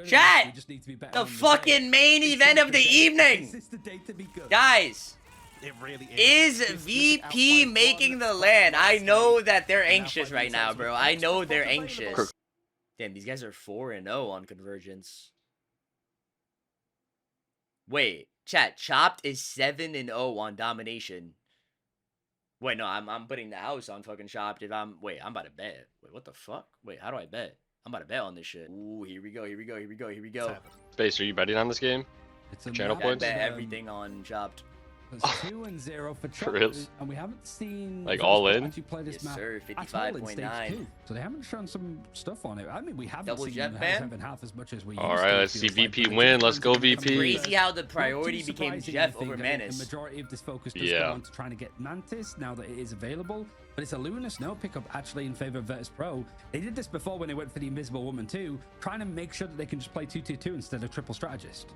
Chat! The fucking main event of the evening! Guys, It really is VP making the LAN? I know that they're anxious right now, bro. I know they're anxious. Damn, these guys are 4-0 on Convergence. Wait, chat, Chopped is 7-0 on Domination. Wait, no, I'm putting the house on fucking Chopped if I'm... Wait, I'm about to bet. Wait, what the fuck? Wait, how do I bet? I'm about to bet on this shit. Ooh, here we go, here we go, here we go, here we go. Space, are you betting on this game? It's a Channel I points? bet everything on Chopped. It's 2-0 for Chopped, real? and we haven't seen like all in. actually play this Yes, map sir. at all in 55.9. stage 2. So they haven't shown some stuff on it. I mean, we haven't Double seen jet half as much as we. All used right, to. let's It see feels like VP the win. Let's go difference VP. Crazy how the Not priority too became surprising, Jeff I think, over that Manus. The majority of this focus does Yeah. go on to trying to get Mantis now that it is available. But it's a Luna Snow pickup actually in favor of Virtus Pro. They did this before when they went for the Invisible Woman too, trying to make sure that they can just play 2-2-2 instead of triple strategist.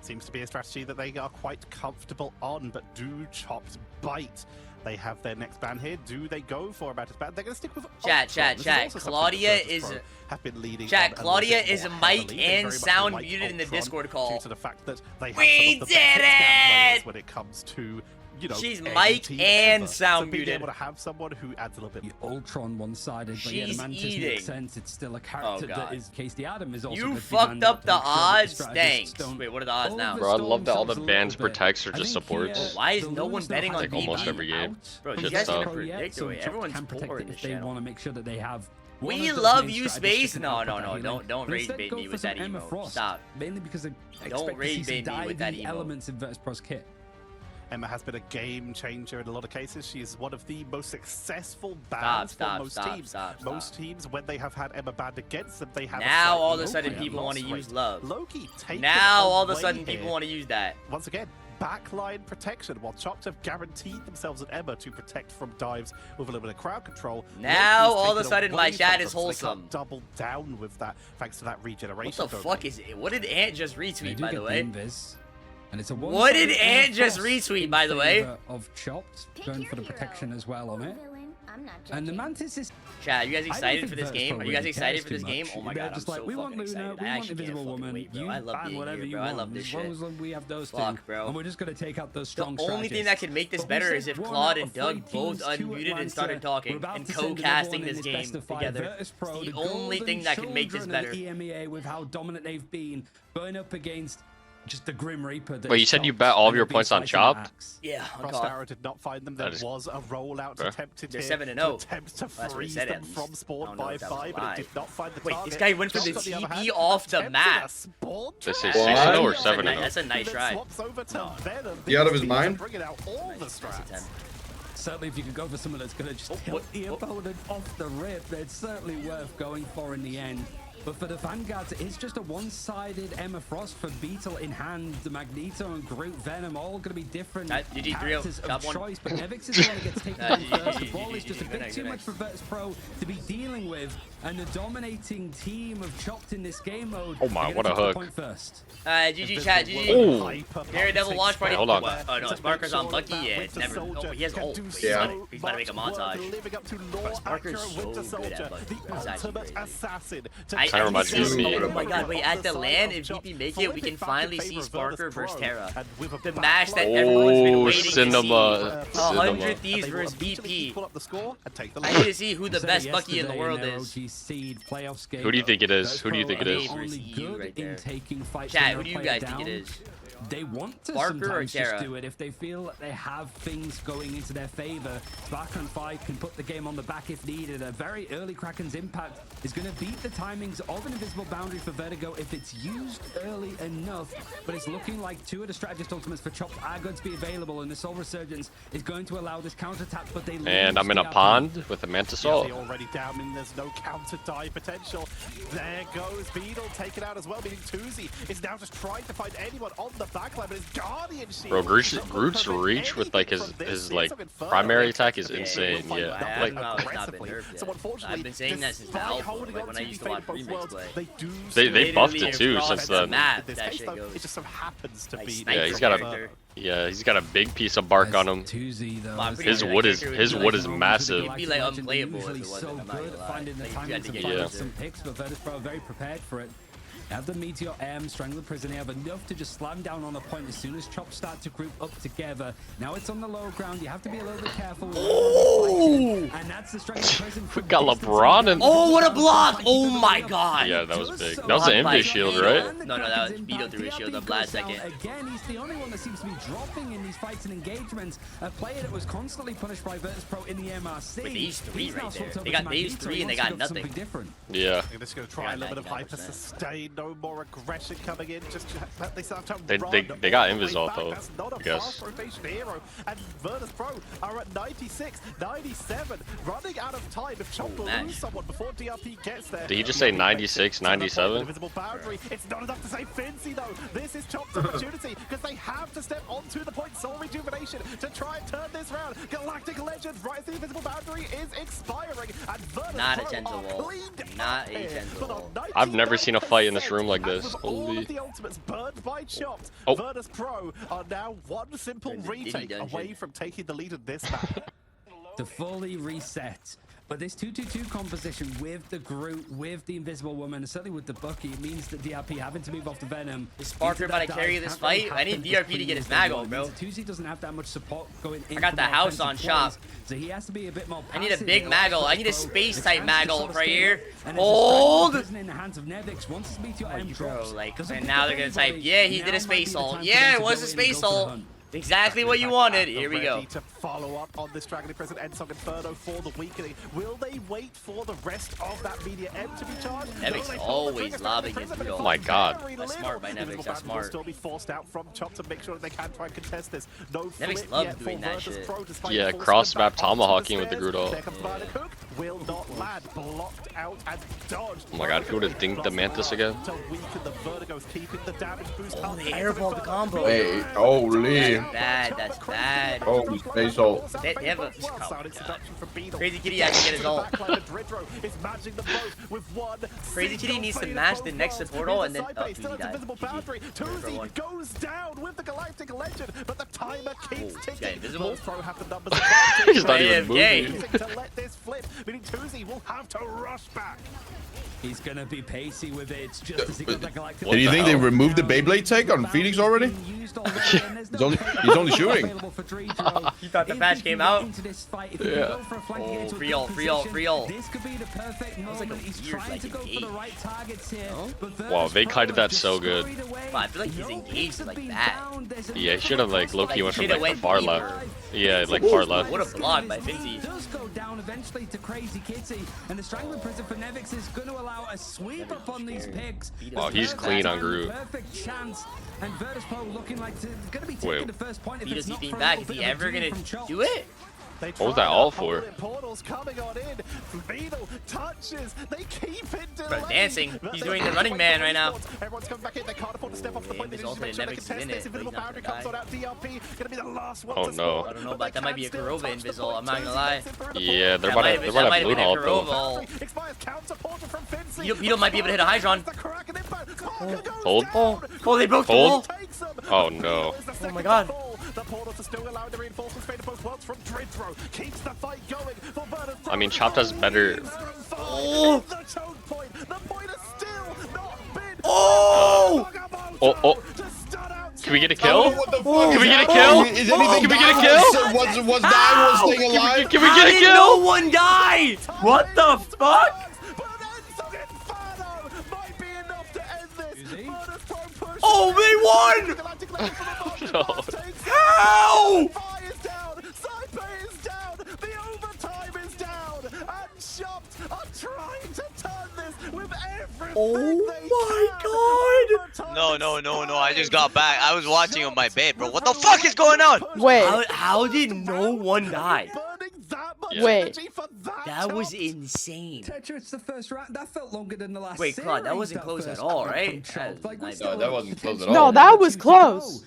seems to be a strategy that they are quite comfortable on, but do Chopped bite? They have their next ban here. Do they go for about his ban? They're going to stick with Chat. This is also something Claudia that Virtus is Pro have been leading chat. on a Claudia little bit is more mic heavily. They and very much sound like muted in the Ultron Discord call. due to the fact that they have We some of the did best scan players it! when it comes to, you know, She's any mic team and ever. sound so being muted. able to have someone who adds a little bit. The Ultron one-sided, but yeah, the She's Mantis eating. makes sense. It's still a character God. that is. Casey Adam is also. You gonna be fucked manned up to the make sure that odds. strategists Thanks. don't Wait, what are the odds now? Bro, I love that all the overstorm bans themselves a little protects are bit. just I think, supports. Why is the no Luna one Snow betting on hasn't Like almost been every out, game. Bro, but you it's guys not need to pro yet, predict so the way Chopped everyone's can poor protect in it this if they channel. want to make sure that they have. one We of those love main you, strategists Space. that can No, help no, with that no. healing. Don't But rage instead bait go me for with some that Emma emo. Frost, Stop. Mainly because I Don't expect to rage see some bait me with that divey emo. elements in Virtus Pro's kit. Emma has been a game changer in a lot of cases. She is one of the most successful bans for most teams. Most teams, when they have had Emma banned against them, they have. Now all of a slightly sudden lower people want to loss use rate. love. Loki taken Now all of a away sudden people here. want to use that. Once again, backline protection. While Chopped have guaranteed themselves an Emma to protect from dives with a little bit of crowd control. Now Loki's all of a taken sudden away my chat from is them, so they can't wholesome. double down with that thanks to that regeneration. What the fuck is it? What did Ant just They retweet, do by get the way? Invis, and it's a What did one-sided Ant Emma just Frost retweet, in by the way? favor of Chopped, going for the protection as well on it. And the Mantis is. Chat, are you guys I don't excited think for this Virtus game? Pro Are you guys really excited cares for this too game? much. Oh my They're god, I'm just so like, we want fucking Luna, excited. we I want actually can't Invisible fucking Woman. wait, bro. You I love ban being whatever here, you bro. I want. love this As shit. long as we have those two, Fuck, bro. and we're just gonna take out those The strong only thing that could make this But we better said is if one Claude out and of three Doug both teams to unmuted and Atlanta. started We're talking about and to send another co-casting one in this this game best of five. together. Virtus Pro, The the only thing golden that could make this children better. of EMEA with how dominant they've been, going up against just the Grim Reaper. Wait, you said you bet all of your points on Chopped? Yeah, on Frost call. Arrow did not find them. There That is- was a rollout Fair. attempted They're here 7-0. to attempt to That's what he freeze said them at least. from I spawn don't know by if that was 5, a but lie. it did not find the Wait, target. this guy went for the Just on other TP hand, off the attempted map. a spawn This trap. is 6-0 or That's a 7-0? That's a nice Then try. swaps over to Venom. He out of his These mind? are bringing out all the Nice strats. attempt. Certainly, if you could go for someone that's going to just what- tilt the what- opponent off the rip, it's certainly worth going for in the end. But for the Vanguards, it's just a one-sided Emma Frost for Beetle in hand. The Magneto and Groot Venom all going to be different GG, characters top of one. choice. But Nevix is the one that gets taken down GG, first. The ball is just a good bit night, too good much night. for Virtus Pro to be dealing with. And the dominating team of Chopped in this game mode. Oh my, are gonna what a take the hook. point first. GG chat, GG. Ooh. Daredevil launch party. Wait, hold on. Oh no, Sparker's on Bucky. Yeah, it's never. Oh, but he has ult. Wait, Yeah. He's about to make a montage. Sparker's so good at Bucky. He's actually Ultimate crazy. assassin. Kinda reminds me of me. Oh my god, wait, at the LAN, if VP make it, we can finally see Sparker versus Terra. The match that everyone's been Oh, waiting to see. Cinema. 100 Thieves versus VP. I need to see who the Said best it Bucky in the yesterday world their is. OG seed playoffs game. Who do you think it is? Virtus Who do you Pro think it are is? only Versus you good right there. in taking fights Chat, when who they're do you played guys think it down. is? They want to Sparker or sometimes just Terra? do it if they feel that they have things going into their favor. Sparker and Five can put the game on the back if needed. A very early Kraken's impact is going to beat the timings of an invisible boundary for Vertigo if it's used early enough. But it's looking like two of the strategist ultimates for Chopped are going to be available, and the Soul Resurgence is going to allow this counterattack. But they And lose I'm in the a outcome. pond with a Mantis ult. Already down in, there's no counter die potential. There goes Beetle taken out as well, meaning Tuzi is now just trying to find anyone on the backline, but his Guardian Shield. Bro, Groot's reach with like his like primary attack is insane. Yeah, like So unfortunately, I've been saying that since the despite alpha, holding like on when to I used to watch both remakes worlds, play. they do They still buffed it literally too across since the then. map, in this that case, shit though, goes. it just so happens to Like be. sniper Yeah, he's got a character. he's got a big piece of bark on him. Tuzi, though, Well, I'm as pretty His sure wood that is character his would be wood like is a- massive. It'd be like Legend, unplayable usually if it so wasn't. I'm not good gonna at lie. finding the Like, you timing had to to get find used to some it. picks, but Virtus Pro are very prepared for it. They have the Meteor M, Strangler Prison. They have enough to just slam down on a point as soon as Chop start to group up together. Now it's on the low ground. You have to be a little bit careful. Oh! And that's the Strangler Prison. We got LeBron and... Oh, what a block! Oh my god! Yeah, that was big. That was the MJ shield, right? No, that was Vito threw his shield up last second. Again, he's the only one that seems to be dropping in these fights and engagements. A player that was constantly punished by Virtus Pro in the MRC. With these three right there. They got these three and they got nothing. Yeah. They're just going to try a little bit of hyper sustain. No more aggression coming in. Just they start to they got Invis though. That's not a fast rotation hero. And Virtus Pro are at 96, 97, running out of time. If Chop will lose someone before DRP gets there. Did he just say 96, 97? Invisible boundary. It's not enough to say Finnsi though. This is Chop's opportunity because they have to step onto the point. Soul Rejuvenation to try and turn this round. Galactic Legends, right as the invisible boundary is expiring. And Virtus Not a Pro gentle are wall. cleaned Not up a here. gentle But on wall. I've never seen a fight in this room like 99%, this. and with all Holy. of the ultimates burned by Chopped, Oh. Virtus Pro are now one simple There's a Diddy retake dungeon. away from taking the lead in this map. To fully reset. But this 2-2-2 composition with the Groot, with the Invisible Woman, and certainly with the Bucky, it means that DRP having to move off the Venom. Is Sparker about to carry this fight? I need DRP to get his mag on, bro. Tuesday doesn't have that much support going in. I got the house on shop. So he has to be a bit more I need a passive big here. Maggle. I need a space type Maggle right here. And Hold! in the hands of Nevix. Once his Meteor M Bro, drops, like, doesn't and pick now up they're gonna anybody. type, yeah, he Now did a might be space the ult. time for Yeah, them it to was go a in and space go for the ult. hunt. Exactly what you wanted. Here we go. Ready to follow up on this Dragon Present Endsong Inferno for the weakening. Will they wait for the rest of that Media M to be charged? Nevix always lobbing his boot Oh off. my god. That's smart by Nevix, that's Will smart. still be forced out from Chop to make sure that they can try and contest this. No Nevix flip loves yet doing for that Virtus shit. Pro, despite Yeah, forcing cross them back map onto tomahawking the with the stairs. Grudo. There comes Bionic Hook. Will not land. Blocked out and dodged. Oh my god, if he would have dinked the Mantis again. To weaken the Vertigos, keeping the damage boost Oh, up. they airballed the combo. Hey, holy. That's bad. That's bad. Holy space ult. They have a... Oh, God. Crazy Kitty has to get his ult. Crazy Kitty needs to match the next support ult and then... Oh, he died. GG. Goes down with the Galactic Legend, but the timer keeps Oh, ticking. yeah, invisible. Wolf Pro have the numbers He's not even AFK. moving. to let this flip, meaning Tuzi will have to rush back. He's gonna be pacey with it. It's just as he got that Galactic. Do you think they removed the Beyblade tech on Phoenix already? He's only shooting. He thought the patch came out. Yeah. Oh, free ult, free ult, free ult. This could be the perfect was like moment. a He's weird, trying like, to go for the engage. right targets here. But Wow, they Virtus kited Pro that so good. destroyed away. Wow, I feel like he's No engaged picks have like been that. down. There's a Yeah, he should have like low-key went from Shoulda like the went far deeper. left. Yeah, like far left. What a block by Finnsi. Does go down eventually to Crazy Kitty, and the Strangler Prison for Nevix is going to allow a sweep up on these picks. Wow, he's clean on Groot. Perfect chance, and Virtus Pro looking like going to be taking Wait. the first point. If Vito's it's not keeping for a back. little Is bit he of a ever dream gonna from Chop. do it? They What was try that to all hold for? it. Portals coming on in. Beetle touches. They keep it Bro, delayed. dancing. But He's they doing the can't running wait man for right now. response. Everyone's coming back in. They can't afford to step off the point. They His need to make sure they ultimate Nevix is contest in this. it, but Invisible he's not boundary gonna comes on out. DRP gonna be the last one Oh, to no. score. I don't know, But but that they might be can a still Kurova touch the invisible, point. I'm not gonna Tuzi lie. gets it through the Yeah, they're That might about have to been blue a halt though. Kurova. Expires counter portal from Finnsi. Vito might be able to hit a Hydron. The crack and impact. Sparker goes Hold. down. Oh, they broke the Hold. wall. Takes them. Oh, no. Oh my God. The portals are still allowing the reinforcements made both worlds from Dridro. Keeps the fight going for Virtus Pro. I mean, Chopped has better. Oh. The choke point. The point is still not been. Oh! Oh. To start out. Can we get a kill? What the fuck? Can we get a Oh, kill? Is anything Can we get a dying? kill? Was dying one staying alive? Can we How get a did kill? no one die? What the fuck? But Endsong Inferno might be enough to end this. Is he? Virtus Pro push. Oh, they won! Galactic Legend from the No. bottom takes it. How? Fire is down. Psy is down. The overtime is down. And Chopped are trying to turn this with everything Oh they my can. God. Overtime No, I just got back. I was watching on my bed, bro. What the fuck is going on? Wait, How did no one die? Burning that much Yeah. energy for That was Chopped. insane. Tetra, it's the first round. That felt longer than the last Wait, Claude, that series, wasn't close first at all, clip right? from Chop. That- Like, we no, still that have wasn't close at potential all. No, that was to close. go.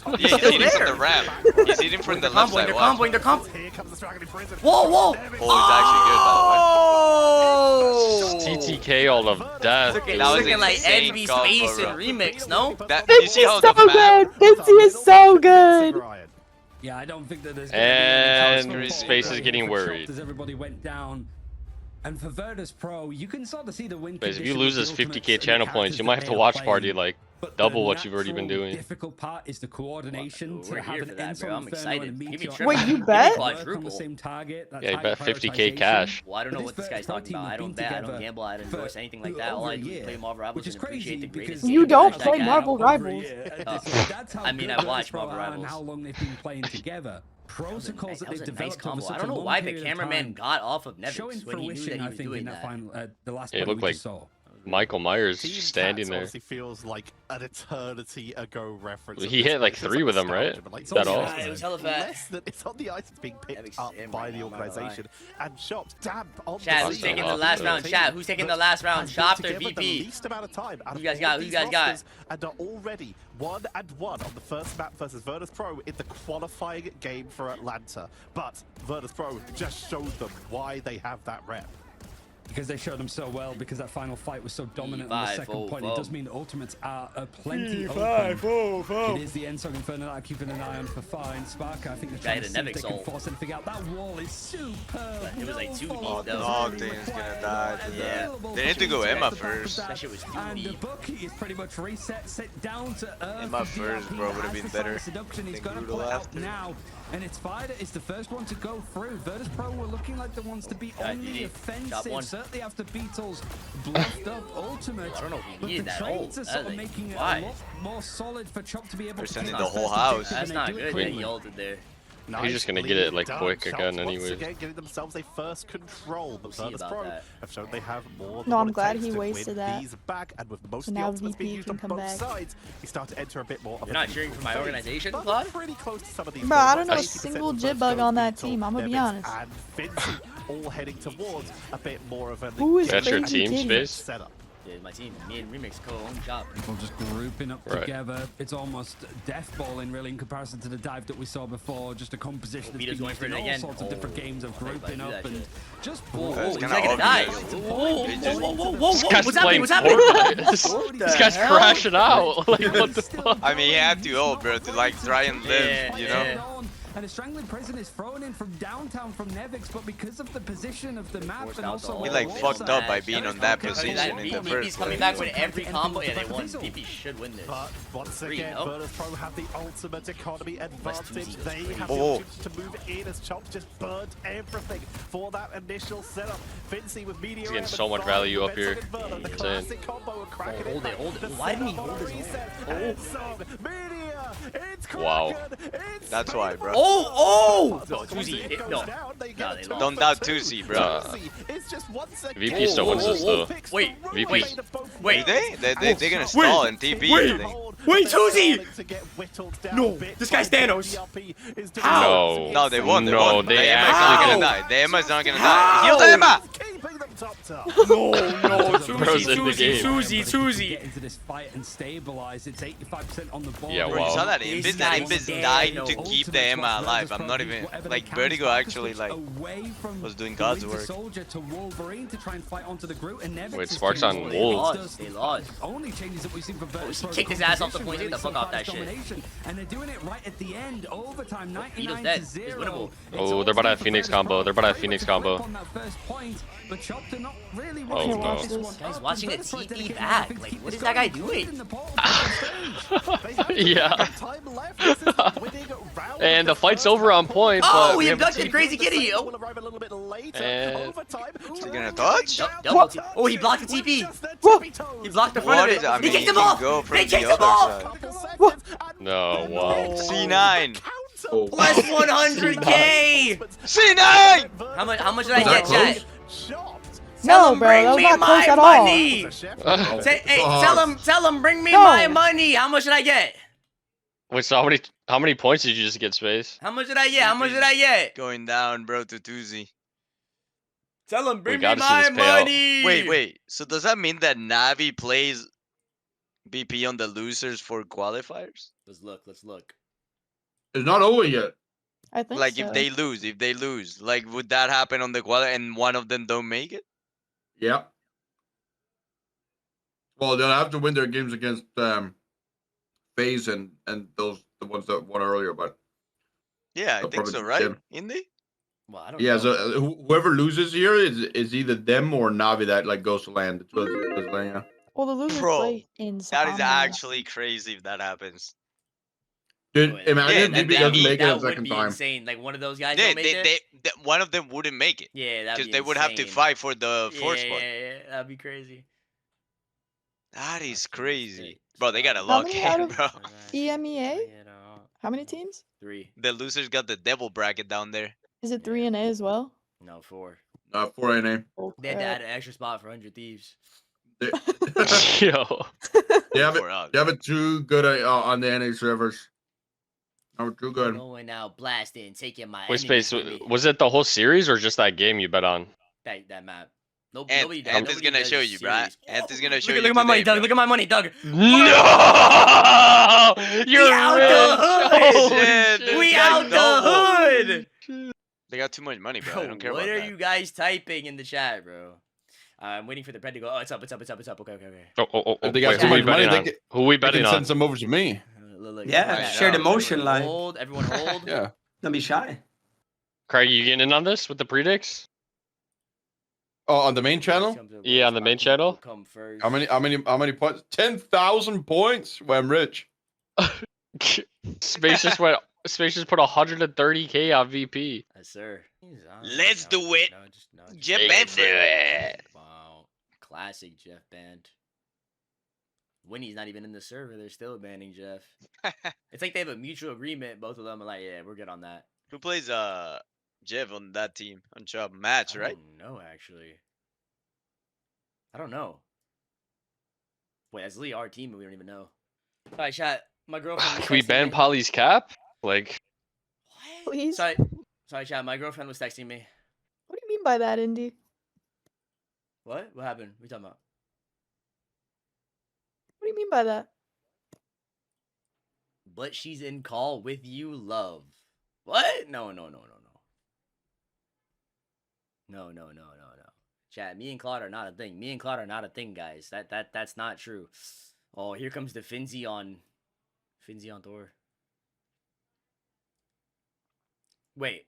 top. Yeah, he's Still eating from there. the ramp. He's eating from the They're left comboing, side. they're Watch. comboing, they're comboing. Here comes the Dragon in prison. Whoa, whoa! Oh, he's actually good, by the way. Oh! TTK all of death. Looking, That was looking like insane Envy combo, Space bro. and Remix, no? You see how so the map... good. Finnsi is so good. Yeah, I don't think that there's And Space is getting worried. As everybody went down. And for Virtus Pro, you can sort of see the win. But if you lose this 50k channel points, you might have to watch party like double what you've already been doing. The difficult part is the coordination We're to have here an for that, bro. Insom I'm Inferno excited. and Give me Meteor triple. Wait, you Give me bet? quadruple. on the same target. That's Yeah, you high bet 50k prioritization. cash. Well, I don't know But what this this guy's Virtus Pro talking team about. have I don't been bet. I don't together gamble. I don't for endorse anything like that. All I over a do is year, play Marvel Rivals which is and appreciate crazy the greatest because You game don't that play guy. Marvel over a Rivals. year. Oh. That's how I mean, good I watch Virtus Pro Marvel are and Rivals. how long they've been playing together. Protocols that That was they've a nice developed over combo. such I a don't know long why the period of cameraman time, got off of showing Nevix when he knew fruition, that he I was think, doing in that that. the last Yeah, it point looked we like just saw. Michael Myers Team just standing Cats there. honestly feels like an eternity ago reference. He hit like 3 with them, right? That all? It was hella fat. Less than it's on the ice. It's being picked Nevix up is by right the now, I'm not gonna organization and shopped damp on Chat, the who's scene. taking the Awesome. last round? Chat, who's taking the last round? Chopped or VP? Least amount of time out Who of you guys all got? of Who you these guys got? rosters and are already 1-1 on the first map versus Virtus Pro in the qualifying game for Atlanta. But Virtus Pro just showed them why they have that rep. Because they showed them so well, because that final fight was so dominant on the second point. It does mean the ultimates are plenty open. It is the Ensong Inferno that I'm keeping an eye on for fine. Sparker, I think they're trying to see if they can force anything out. That wall is superb. It was like 2 deep Oh, though. dog thing is gonna die to Yeah. that. They need to go Emma first. That shit was 2 And the deep. bookie is pretty much reset, sit down to earth. Emma first, bro, would have been better. Seduction, he's Think gonna brutal pull it out after. now. And it's Fider is the first one to go through. Virtus Pro were looking like the ones to be God, on the GG. Top one. offensive, certainly after Beatles bluffed up ultimate. I don't know if he But needed the that trades ult. are sort of Like, making it why? a lot more solid for Chop to be able They're to sending take the his whole first house. objective, That's and they not do it good. quickly. He ulted there. He's just gonna get it, like, Done. quick Shots again once anyways. again giving themselves a first control, but see Virtus about Pro that. have shown they have more than No, what I'm it glad takes he to wasted win that. these back, and with most So of the now ultimates being VP used can on come both back. sides, you start to enter a bit more of You're a not cheering for my phase, organization, but Claude? we're pretty close to some of these Bro, I don't know a 80% single of jit Virtus bug Pro on that Beetle, team, I'ma be Nevix, honest. And Finnsi all heading towards a bit more of a Who is That's your Crazy team, Kitty? Space? setup. Yeah, my team. Me and Remix co-own shop. People just grouping up Right. together. It's almost death balling, really, in comparison to the dive that we saw before. Just a composition that's Vito's been going used for in it all again. sorts of different games of I think if I grouping do up that and shit. just Whoa, That's he's kinda not gonna die. obvious. Whoa, They just- whoa, Guy's what's happening? playing What's happening? Fortnite. This guy's hell? crashing out. Like, what the fuck? I mean, he had to ult, bro, to like try and live, Yeah, you know? yeah. And a strangling prison is thrown in from downtown from Nevix, but because of the position of the map Forced and out also the We whole like wall fucked up by smash. being on that Okay, position that in the VP's first coming place. back with every combo. Yeah, they won. Fizzle. VP should win this. But once Three, again, no? Virtus Pro have the ultimate economy advantage. Tuesday. They have Oh. the opportunity to move in as Chop just burnt everything for that initial setup. Finnsi with Meteor. getting so much value up here. The Insane. classic combo and cracking hold it, hold it. Why didn't he hold his ult? Meteor, it's Wow. it's That's why, bro. Oh! No, Once Tuesday. it goes No. down, they No, get they a lost. Don't doubt Tusi, bro. It's just once again. VP still wins this, though. Wait, VP. wait. They're gonna stall and TP. I think. Wait, Tusi! No, this guy's Thanos. How? No. No, they won. They No, won. they the Emma's actually not How? gonna die. The Emma's not gonna How? die. Heal the Emma! Keeping them top top. No, Bro's in the game. Tusi. Get into this fight and stabilize. It's 85% on the ball. Yeah, Bro, wow. you saw that This Invis? That guy's Invis dead, died no. to keep the Emma alive. I'm not even like Vertigo actually like was doing God's work. Soldier to Wolverine to try and fight onto the Groot and Nevix Wait, is Sparks doing on what Wolves. does They the lost. only changes that we've seen from Virtus he Pro kicked his ass off the composition, point. Get the really, fuck so off far that is shit. domination. And they're doing it right at the end. Overtime, 99 dead. to He's 0. winnable. Oh, they're about to have Phoenix combo. They're about to have Phoenix combo. On that first point, but Chopped are not really Oh, wanting to no. get this one Guy's up, watching and the Virtus Pro TP dedicating back. everything to Like, keep what this is that guy going. doing? In the pole, on stage. Yeah. Time left. This is the winning round And of the fight's first over on half. point, Oh, but we he haven't abducted seen- Crazy Kitty. Will Oh, arrive a little bit later. And- Overtime. Is he gonna touch? double T. Oh, he blocked the TP. He blocked the front What of is it. it? I He mean, kicked he him can off. go from They the kicked him other off. side. No, wow. C9. Oh. Plus 100K. C9! How much did I Was get, that chat? No, Tell him bro, bring that was me not my close at all. money. Oh. Hey, Oh. tell him, bring me No. my money. How much did I get? Wait, so how many points did you just get, Space? How much did I get? How much did I get? Going down, bro, to Tuzi. Tell him, bring me gotta see my this payout. money. Wait. So does that mean that Navi plays BP on the losers for qualifiers? Let's look. It's not over yet. I think Like so. if they lose, like would that happen on the quali and one of them don't make it? Yeah. Well, they'll have to win their games against FaZe and those the ones that won earlier, but Yeah, I They'll think so, probably right? get him. Indy? Well, I don't Yeah, know. so whoever loses here is either them or Navi that like goes to land. The two of them goes to land, yeah. Well, the losers Bro, play in that is EMEA. actually crazy if that happens. Dude, Wait, imagine Yeah, if and DP then doesn't make it that a would second be time. insane. Like one of those guys Yeah, don't make it. one of them wouldn't make it. Yeah, that'd Because be they would have to insane. fight for the fourth yeah, spot. yeah, that'd be crazy. That is That's crazy. sick. Bro, they got a How lock many out in, of bro. EMEA? How many teams? 3. The losers got the devil bracket down there. Is it 3 and A as well? No, 4. 4 NA. Oh, They had to crap. add an extra spot for 100 Thieves. Yo. They have For us. it too good on the NA servers. Oh, too good. Going out blasting, taking my Wait, enemies Space, with me. was it the whole series or just that game you bet on? That map. And Nobody Anthony's nobody gonna does show you, bro. series. Anthony's gonna show Look you. at my money, today, Doug. bro. Look at my money, Doug. No! You're out rich! the hood! Holy Yeah, shit. dude. We That's out the double. hood. They got too much money, bro. I don't care what about are that. you guys typing in the chat, bro? I'm waiting for the pred to go. Oh, it's up. Okay. Oh, If they got wait, too who we much money, betting they on? can, Who we they betting can on? send some over to me. Look, Yeah, right share the now. motion Everyone line. hold. Everyone hold. Yeah. Don't be shy. Craig, you getting in on this with the predicts? Oh, on the main channel? Yeah, on the main channel. Come first. How many points? 10,000 points. Well, I'm rich. Space just put 130k on VP. Yes, sir. Let's do it. Jeff Let's do it. Wow. Classic Jeff band. Winnie's not even in the server. They're still banning Jeff. It's like they have a mutual agreement. Both of them are like, yeah, we're good on that. Who plays Jeff on that team? On job match, right? I don't know, actually. I don't know. Wait, that's literally our team and we don't even know. Alright, chat. My girlfriend was Can we texting ban me. Polly's cap? Like, What? Please. Sorry, chat. My girlfriend was texting me. What do you mean by that, Indy? What? What happened? What are you talking about? What do you mean by that? But she's in call with you, love. What? No. No. Chat, me and Claude are not a thing. Me and Claude are not a thing, guys. That's not true. Oh, here comes the Finnsi on Thor. Wait.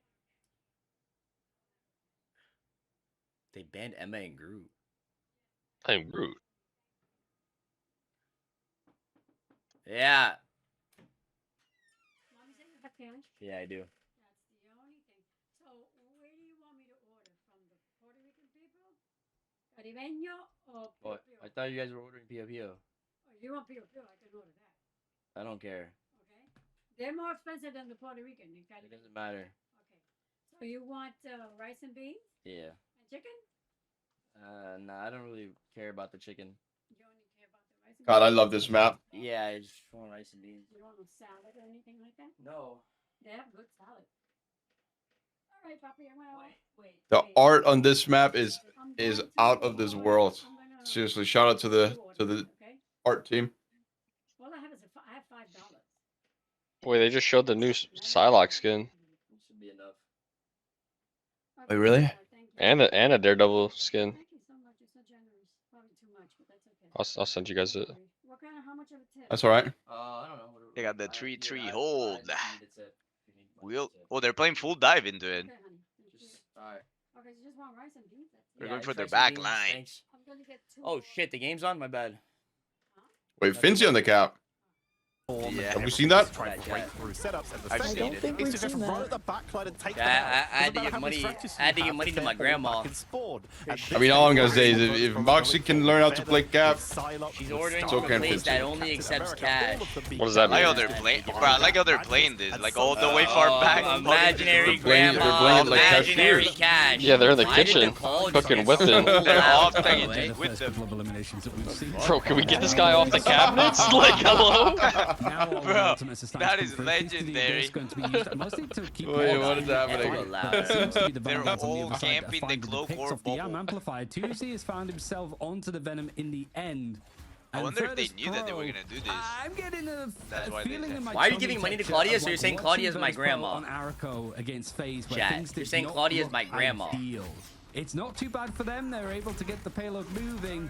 They banned Emma and Groot. I'm rude. Yeah. Yeah, I do. Oh, I thought you guys were ordering Pio Pio. You want Pio Pio? I can order that. I don't care. Okay. They're more expensive than the Puerto Rican. It doesn't matter. Okay. So you want rice and beans Yeah. and chicken? Nah, I don't really care about the chicken. You only care about the rice and God, I beans? love this map. Yeah, I just want rice and beans. You don't want no salad or anything like that? No. They have good salad. All right, Papi, I'm gonna wait. The wait. art on this map is I'm is going to out of this order- world. I'm gonna Seriously, shout out to the order, okay? art team. All I have is I have $5. Wait, they just showed the new Psylocke skin Should be enough. Wait, really? and a Daredevil skin. Thank you so much. You're so generous. Probably too much, but that's okay. I'll send you guys it. What kind of how much of a tip? That's all right. I don't know. They got the I- 3-3 yeah, I- hold. I just need a tip. If you need money, We'll. tip. Oh, they're playing full dive into it. Okay, honey. Thank you. Just, alright. Okay, so you just want rice and beans? That's it. They're Yeah, going just for their rice and back beans, line. thanks. I'm gonna get 2 Oh shit, the game's on? My bad. Wait, Finnsi on the cap. Yeah. Have we seen that? Try to break through setups, and the I've second seen I don't think is we've to just seen run that. at the backline and take Yeah, them out. I It's had to about give how many money- strategies I had to you give have money to stay my back grandma. and spawn. And I this mean, all I'm gonna is say is what if from Moxie going can forward. learn how to Better play cap, with Psylocke, She's with ordering Star from okay, a place Finnsi. that only Captain accepts America, cash. all of them beat What does that I like how mean? they're Yeah, playing. yeah, Bro, I like how they're Madness playing this. and Like all the way so- far back. Imaginary They're playing- they're grandma, playing like imaginary cashiers. cash. Yeah, they're in the Why did kitchen, call just cooking get with so them. loud, They're off by the playing way? it with First them. couple of eliminations that we've seen. Bro, can we get this guy off the cabinets? Like, hello? Now all the Bro, ultimates are starting that to is come through. 50 legendary. is going to be used mostly to keep Wait, more what is guys. happening? It seems to be the They're Vandals on the all other side that camping the finding cloak picks or off the bubble. amplified. Tuesday has found himself onto the Venom in the end. I And wonder if they Virtus knew that they were Pro, gonna do this. I'm getting a That's why they feeling did. in my Why are you tummy giving money to texture Claudia? of So you're what saying watching Claudia is my Virtus Pro grandma. on Araco against FaZe, where Chat, things you're did saying not Claudia is look my grandma. ideal. It's not too bad for them. They're able to get the payload moving,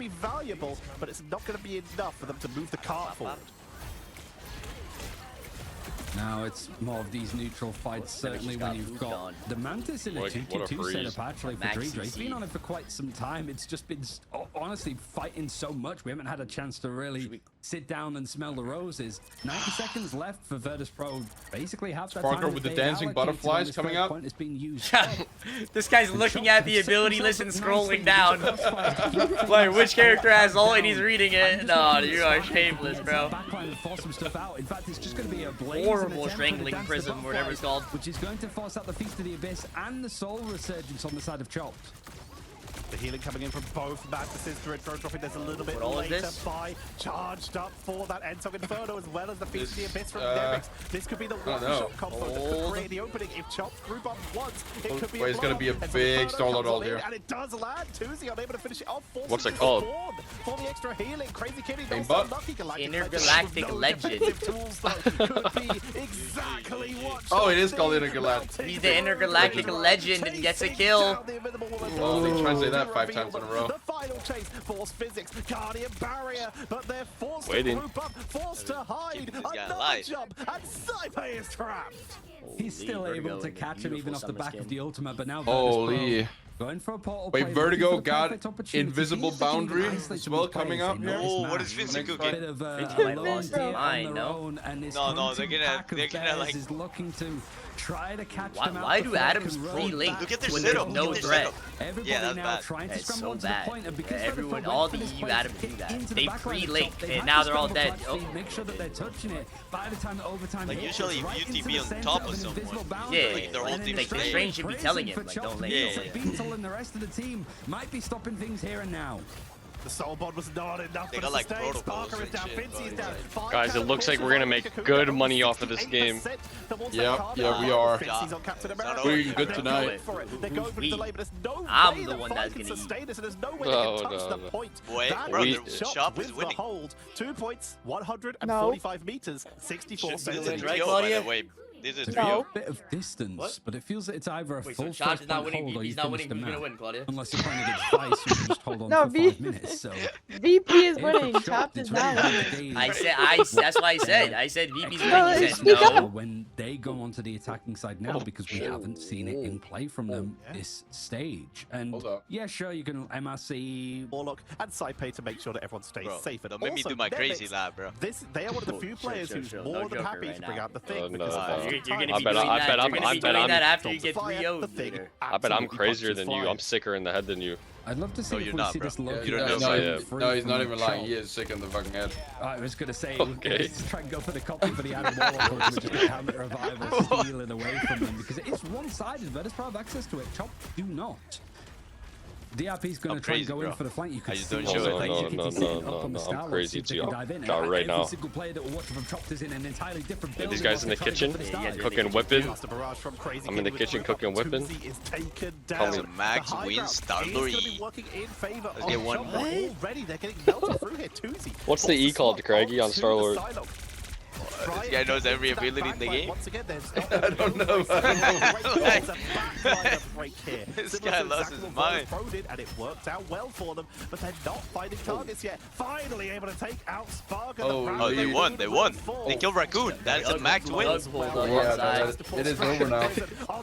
be valuable, but it's not going to be enough for them to move the cart forward. Now it's more of these neutral fights, certainly when you've got the Mantis in a What a 2-2-2 freeze. setup actually for Dreedra. He's been on it for quite some time. It's just been honestly fighting so much. We haven't had a chance to really sit down and smell the roses. 90 seconds left for Virtus Pro. Basically half that Sparker time with that the they've dancing allocated butterflies on this coming third up. point is being used. This guy's looking at the ability list and scrolling down. Like, which character has ult and he's reading it? No, you are shameless, bro. In fact, it's just going to be a Horrible strangling prism, whatever it's called. Which is going to force out the Feast of the Abyss and the Soul Resurgence on the side of Chopped. The healing coming in from both Mantises. Throw dropping this a little bit What all is later. this? By charged up for that Ensog Inferno as well as the Feast of the Abyss from Nemix. This could be the one-shot combo that could create the opening. If Chop group up once, it could be Wait, it's gonna be a big stall out here. And it does land. Tuzi unable to finish it off. What's it called? For the extra healing. Crazy Kitty Aim also butt? lucky Galactic Intergalactic with no Legend. defensive tools, though, could be exactly what Oh, it is Chop called did. Intergalactic. He's the intergalactic legend and gets a kill. Oh, they translate that 5 times in a row. The final chase, force physics, Guardian barrier, but they're forced Waiting. to group up, forced to hide. Keeping this guy Another alive. jump, and Saipe is trapped. He's still Vertigo able to in a catch him even beautiful off the summer back of skin. the ultimate, but now Holy. going for a portal Wait, play, Vertigo looking for the got perfect opportunity. invisible He's looking boundary to isolate as some well of his coming players. up They here. know this Oh, what is match. Finnsi Next cooking? Bit of a Finnsi might lone lost deer his mind, on their no? own, and this No, hunting they're gonna- pack of they're gonna, bears like- is looking to try to catch Why- them out why do before they Adams can roll pre-link back Look at their when setup, they no look at their threat? setup. Everybody Yeah, that's now bad. trying to That's scramble so onto the bad. point, and because Everyone, Vertigo all went the for this EU play Adams to do kick that. into the They back line of pre-linked, top, they and had now to they're all scramble dead. to actually make sure that they're touching it. By the time the overtime Like, hits, usually it's right UTB into the on center top of of an someone. invisible Yeah, boundary. Like, their And ultimate then the Strange should be prison telling for him, like, Chop don't link. feels Yeah. like Beetle and the rest of the team might be stopping things here and now. The soul bond was not enough They for got, the like, sustain. protocols Sparker is and down, shit, Finnsi is but down. anyway. Guys, it looks like we're gonna make good money off of this game. Yeah, we are. Finsi's on Captain America. We're eating good They're tonight. going for it. They're going for the We- delay, but there's no I'm way the that one Five that's can gonna sustain this, and there's no way No, they can touch no, the no. point. Wait, That bro, is the Chop with is the winning. hold. 2 points, 145 meters, 64 This is seconds. a Right, trio, by Claudia? the way. This is a No. trio. Bit of distance, What? but it feels that it's either a Wait, full so Chop first is not point winning. hold or you He's not finish winning. the Who's gonna match. win, Claudia? Unless you're playing against Vice, you can just hold on No, for V- 5 minutes. So VP is if winning. it's Chopped it's is not really winning. hard to I gauge said, that's why I said. I said VP's No, winning. He said speak up. no. when they go onto the attacking side now because we haven't seen it in play from them this stage. And Hold up. yeah, sure, you can MRC. Warlock and Saipe to make sure that everyone stays Bro, safe. And don't make me also, do my crazy Nemix, lab, bro. They are one of the few Chill, players chill, who's chill. more No than Joker happy right to bring now. out the thing. Oh, because no. at the You're same gonna time, be bet doing I that. bet You're I'm- gonna I be bet doing I'm- that after you to get fire, 3-0'd the thing later. I bet I'm absolutely crazier punches than you. fire. I'm sicker in the head than you. I'd love to see No, if you're we not, see bro. this low. You don't know, no, so he's, no, he's not even lying. He is sick in the fucking head. I was gonna say, Okay. let's try and go for the copy for the Adam Warlock, or just helmet revival, stealing away from them because it is one-sided. Virtus Pro have access to it. Chop do not. DRP's going I'm to try and crazy, go in bro. for the flank. You can I just see don't it. show it No, like no, you. no, Kitty no, sitting no, up on the no, star, I'm let's see crazy if they too. can dive in. Shot right Every now. single player that we're watching from Chopped is in an entirely different build. These guys in the They're trying to kitchen go for the start. cooking whipping. Master Barrage from Crazy I'm in the Kitty with kitchen group up. cooking whipping. Tuzi is taken Call me- down. Max The high wins ground star is gonna be three. working in favor Let's of get one Chop. more. Already they're getting melted through here. Tuzi. What's the E called, Craigie, on Star-Lord? This guy knows every ability in the game. Once again, there's I don't know. This guy lost his mind. And it worked out well for them, but they're not finding targets yet. Finally able to take out Spark. Oh, they won. They won. They killed Raccoon. That's a max win. Doug pulled on Yeah, one no, side. it is over now.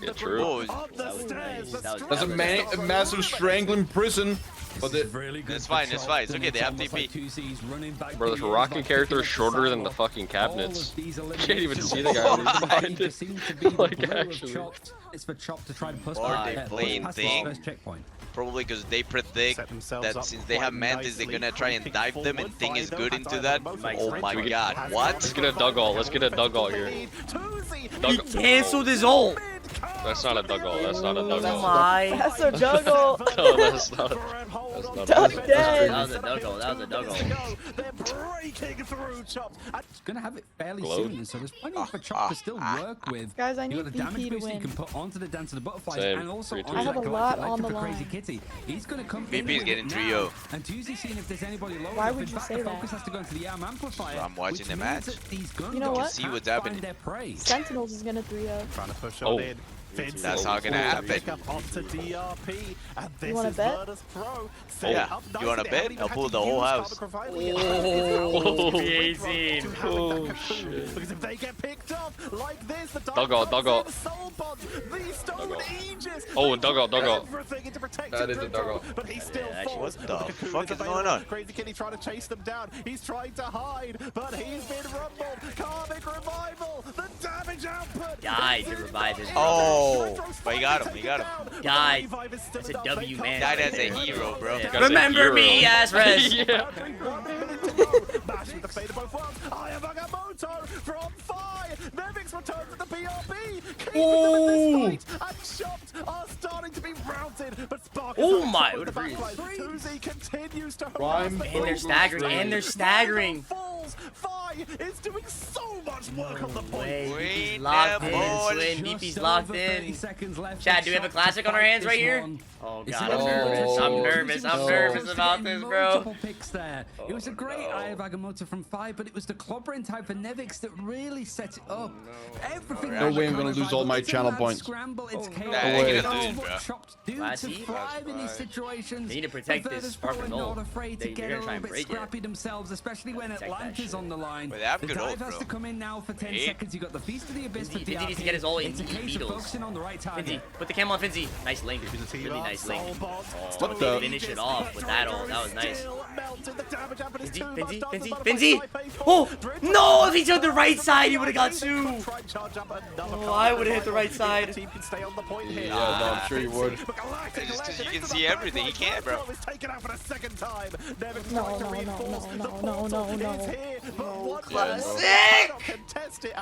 Yeah, true. Oh, That's a massive strangling prison. But This the, is really good It's for fine, it's Chopped, fine. It's and okay, they have almost TP. like Tuzi's running back Bro, this to the rocking back character to is the shorter than the side. fucking All cabinets. of these Can't even eliminations see the guy on the behind just it. seem to be the Like, blue of actually. Chopped. It's for Chopped to try to push Or back, they push playing past this thing. first checkpoint. Probably because they predict Set themselves that up since they have quite Mantis, they're nicely, gonna try and creeping dive them, and forward. Thing is Fido good has into either that. both Oh my Tuzi god, has what? Let's get a dug all. Let's get a dug all here. He canceled his ult. That's not a dug all. That's not a dug Oh all. my. That's a juggle. No, that's not. That's not. Doug a- dead. That was a dug ult. That was a dug ult. They're breaking through Chopped. Gonna have it fairly Glowed. soon, so there's plenty for Chop to still work with. Guys, I You need got the damage VP to boost that you win. can put onto the Dance of the Butterflies, Same. and also 3-3. onto I have that a lot Galactic on Electro the for Crazy line. Kitty. He's gonna come VP in is with getting it 3-0. now, and Tuzi's seeing if there's anybody low Why enough. would In you fact, say the that? focus has to go into the arm amplifier. I'm watching which the means match. that these gun You know dogs what? See can't what's find happening. their prey. Sentinels is gonna 3-0. Trying to push Oh. on in. Finnsi That's not gonna happen. pick up onto DRP, and this wanna is bet? Virtus Pro. Yeah. You wanna bet? I'll pull the whole house. Oh, V18. Oh, shit. Because if they get picked up like this, the Duggout, duggout. soul bonds, the stone aegis. Oh, and duggout, duggout. Everything into protection. That is a duggout. But he still Yeah, actually, falls. what the But cocoon fuck is available. going on? Crazy Kitty trying to chase them down. He's trying to hide, but he's been rumbled. Karmic revival. The damage output. Died to revive his Oh, but he got him. He got him. Died. That's a W, man. Died as a hero, bro. Yeah. Guy's a Remember me, hero. ass res. Yeah. Bash with the fate of both worlds. Ayavagamoto from Phi. Nevix returns with the BRB. Keeping them in this fight. And Chopped are starting to be routed. But Spark Oh is on my, top of the what a freeze. backline. Tuzi continues to Prime harass the And they're Eagles. staggering, and they're staggering. Falls. Phi is doing so much work on the point. Way, Wait, BP's locked that in, ball. Swin, Just BP's over locked 30 in. seconds left. Chad, do we have a classic on our hands right here? Oh god, I'm nervous. I'm nervous. I'm nervous about this, bro. Multiple picks there. It was a great Eye of Agamotto from Phi, but it was the clobbering type for Nevix that really set it up. Everything. No way I'm gonna lose all my It's a channel mad points. Scramble. It's chaos. Nah, they're gonna That's lose, what bro. Chopped do Last to heat? thrive in these situations. They need to protect But this Virtus spark Pro and are null. not afraid to They're get gonna a try little and bit break it. scrappy themselves, especially when Protect that Atlanta's shit. on the line. But they have The good dive ult, has bro. to come in now for 10 Wait. seconds. You got the Feast of the Abyss for Finnsi DRP. needs to get his ult It's a into case of Beetles. focusing on the right Finnsi, target. put the cam on Finnsi. Nice link. Really nice link. What the? Finish it off with that ult. That was nice. Finnsi, Finnsi, Finnsi. Oh, no, if he took the right side, he would have got two. Oh, I would have hit the right side. Yeah, no, I'm sure you would. Just 'cause you can see everything, he can't, bro.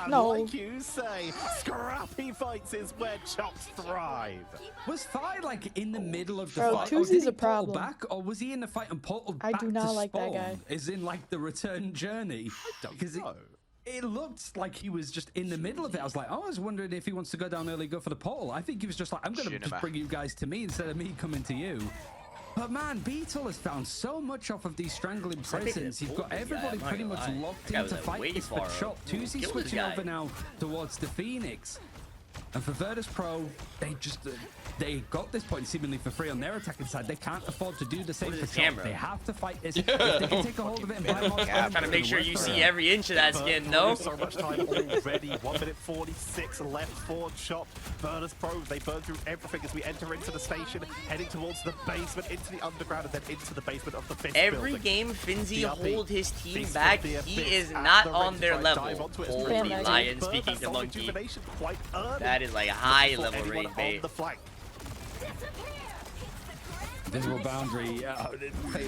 No. Like you say, scrappy fights is where Chops thrive. Was Phi like in the middle of the Bro, fight? Tuzi's Or did he a pull problem. back, or was he in the fight and pulled I back do not to like that spawn? guy. Is in like the return journey. Because it looked like he was just in the middle of it. I was like, oh, I was wondering if he wants to go down early, go for the pole. I think he was just like, I'm going to Cinema. just bring you guys to me instead of me coming to you. But man, Beetle has found so much off of these strangling prisons. You've got everybody pretty much locked in to fight this for Chop. Tuzi switching over now towards the Phoenix. And for Virtus Pro, they got this point seemingly for free on their attacking side. They can't afford to do the same What for is this Chop. camera? They have to fight this. If they can take a hold of it and buy more time, Trying to make sure you see every inch of that skin, no? So much time already. 1 minute 46 left for Chop. Virtus Pro, they burn through everything as we enter into the station, heading towards the basement, into the underground, and then into the basement of the fifth Every building. game Finnsi DRP, hold his team Feast back, of the he Abyss is at not the on their rectified dive level. onto it. Holy Fan lion, Burn speaking that to soul monkey. rejuvenation quite early That is like a high before level anyone raid on bait. the flank. Visible boundary,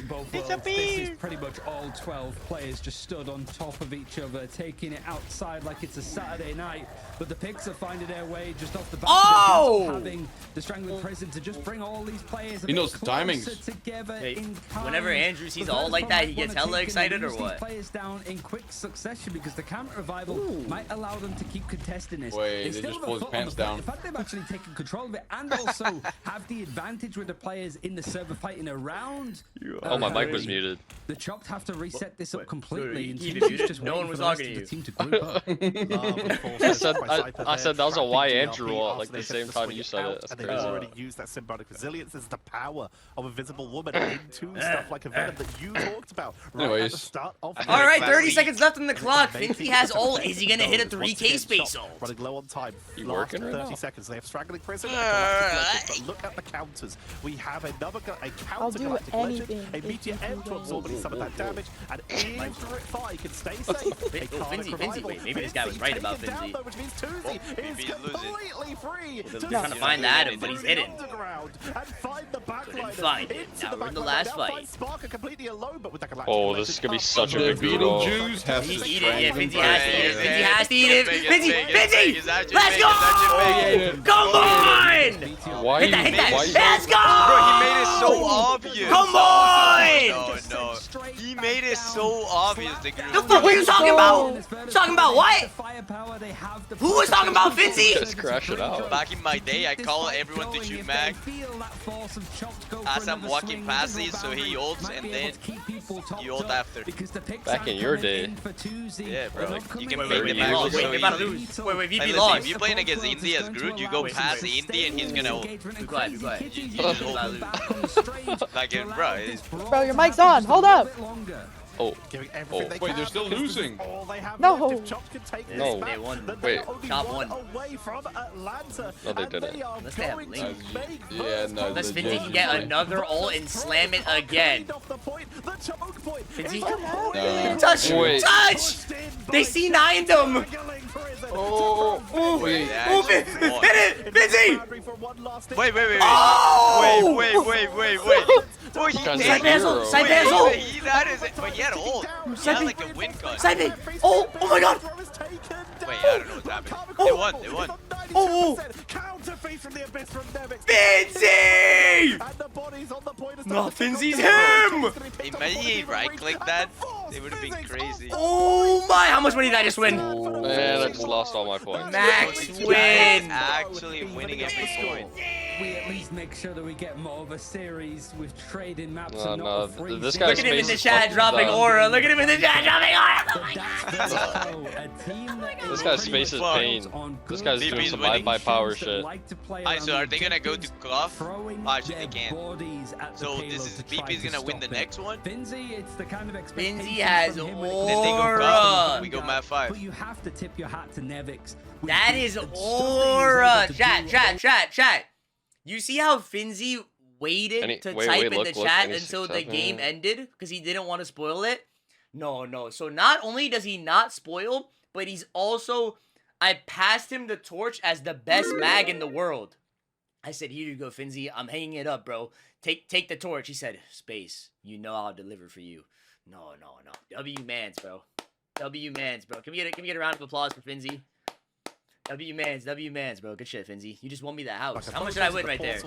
both worlds. This is pretty much all 12 players just stood on top of each other, taking it outside like it's a Saturday night. But the picks are finding their way just off the back Oh! of having the Strangling Prison to just bring all these players a He bit knows the closer timings. together Hey, in whenever kind. Andrew sees But all Virtus like Pro that, might he gets wanna hella take and excited or lose these what? players down in quick succession because the counter revival might allow them to keep contesting this. Wait, they still just have a pulled his foot on pants the fight. down. The fact they've actually taken control of it and also have the advantage with the players in the server fighting around. Oh, my mic was muted. The Chopped have to reset this up completely. And keep Tuzi's it muted. just No waiting one was for the rest talking of to the team to group up. I said that was a Y Andrew ult, like the same time you said it. That's and they've crazy. already used that symbiotic resilience as the power of Invisible Woman into stuff like a Venom that you talked about right at the Anyways. start of the All right, Classy. 30 seconds left on the clock. Amazing Finnsi has defensive ult. Is he gonna hit a performance. 3K Once space again, ult? Running low on time. You Last working right 30 now? seconds. They have straggling prison. But look at the counters. We have a I'll counter do Galactic Legend, anything a if Meteor you M can to absorb win. some of that damage, and if Phi can stay safe. Finnsi, wait, maybe this guy was right about Finnsi. Which means Tuzi is BP's losing. completely free. They're trying to find Adam, but he's hidden. And find the backline. find it. Now we're in the last fight. Oh, this is gonna be such a big battle. Beetlejuice has to Eat it, yeah, strengthen Finnsi has to eat it. prison. Finnsi has to eat it. Big, it's big, it's big, Finnsi, it's actually let's big, it's actually big. go! Come on! win! Why? Hit that, hit that. Why? Let's go! Bro, he made it so obvious. Come on! No. He made it so obvious. The The fuck were you talking about? You talking about what? Who was talking about Finnsi? Just crash it out. Back in my day, I call everyone to shoot mag as I'm walking past these, so he ults and then you ult after. Back in your day. Yeah, bro. You can Wait, make wait, the wait, match wait, so we're about to easy. lose. Wait, Like, VP listen, lost. if you're playing against Indy as Groot, you go past Indy and he's gonna ult. Be quiet, be quiet. You just ult. Like, bro, Bro, your mic's on. Hold up. Oh. Giving everything they Wait, can. they're still This is losing. all they have No. left. If Chop can take No. this They map, won. then Wait. they're only Chop one won. away from Atlanta. No, they and didn't. They are Unless they have going lead. to make Yeah, first no, Unless they Finnsi did. can get another ult and slam it again. Off the point, the choke point Finnsi? is No. Touch! Wait. Touch! They C9'd him! Oh, wait. Yeah, Move it! actually won. Hit it! Finnsi! Wait. Oh! Wait. Wait, he Guy's did. a hero. Side basil! Wait, that is it. But he had ult. He had like a win gun. Side me! Oh! Oh my god! Wait, I don't know what's happening. They won. Oh! Counterfeit from the abyss from Nevix. Finnsi! And the bodies on the point. No, Finnsi's him! Imagine he right-clicked that. It would have been crazy. Oh my! How much money did I just win? Man, I just lost all my points. Max This guy is win! actually winning every point. We at least make sure that we get more of a series with trading maps No, and no, not a free this series. guy's Look at him in the face is chat fucking dropping done. aura. Look at him in the chat dropping aura. But that's a team that This is guy's pretty face is much pain. built on This good guy's doing some winning. high power teams that shit. like to play Alright, around so the are they gonna go to objectives, Clough? throwing Actually, they their can't. bodies at the So payload this is to try VP's to gonna win the stop it. next one. Finnsi, it's the kind of expectation Finnsi has from him when it aura. comes to If they go Aura. Clough, we go map 5. But you have to tip your hat to Nevix. with That the is stuff that he's aura. able to do. Chat. You see how Finnsi waited to type in the chat until the game ended because he didn't want to spoil it? No. So not only does he not spoil, but he's also... I passed him the torch as the best mag in the world. I said, here you go, Finnsi. I'm hanging it up, bro. Take the torch. He said, Space, you know I'll deliver for you. No. W-mans, bro. W-mans, bro. Can we get a round of applause for Finnsi? W-mans, bro. Good shit, Finnsi. You just won me that house. How much did I win right there?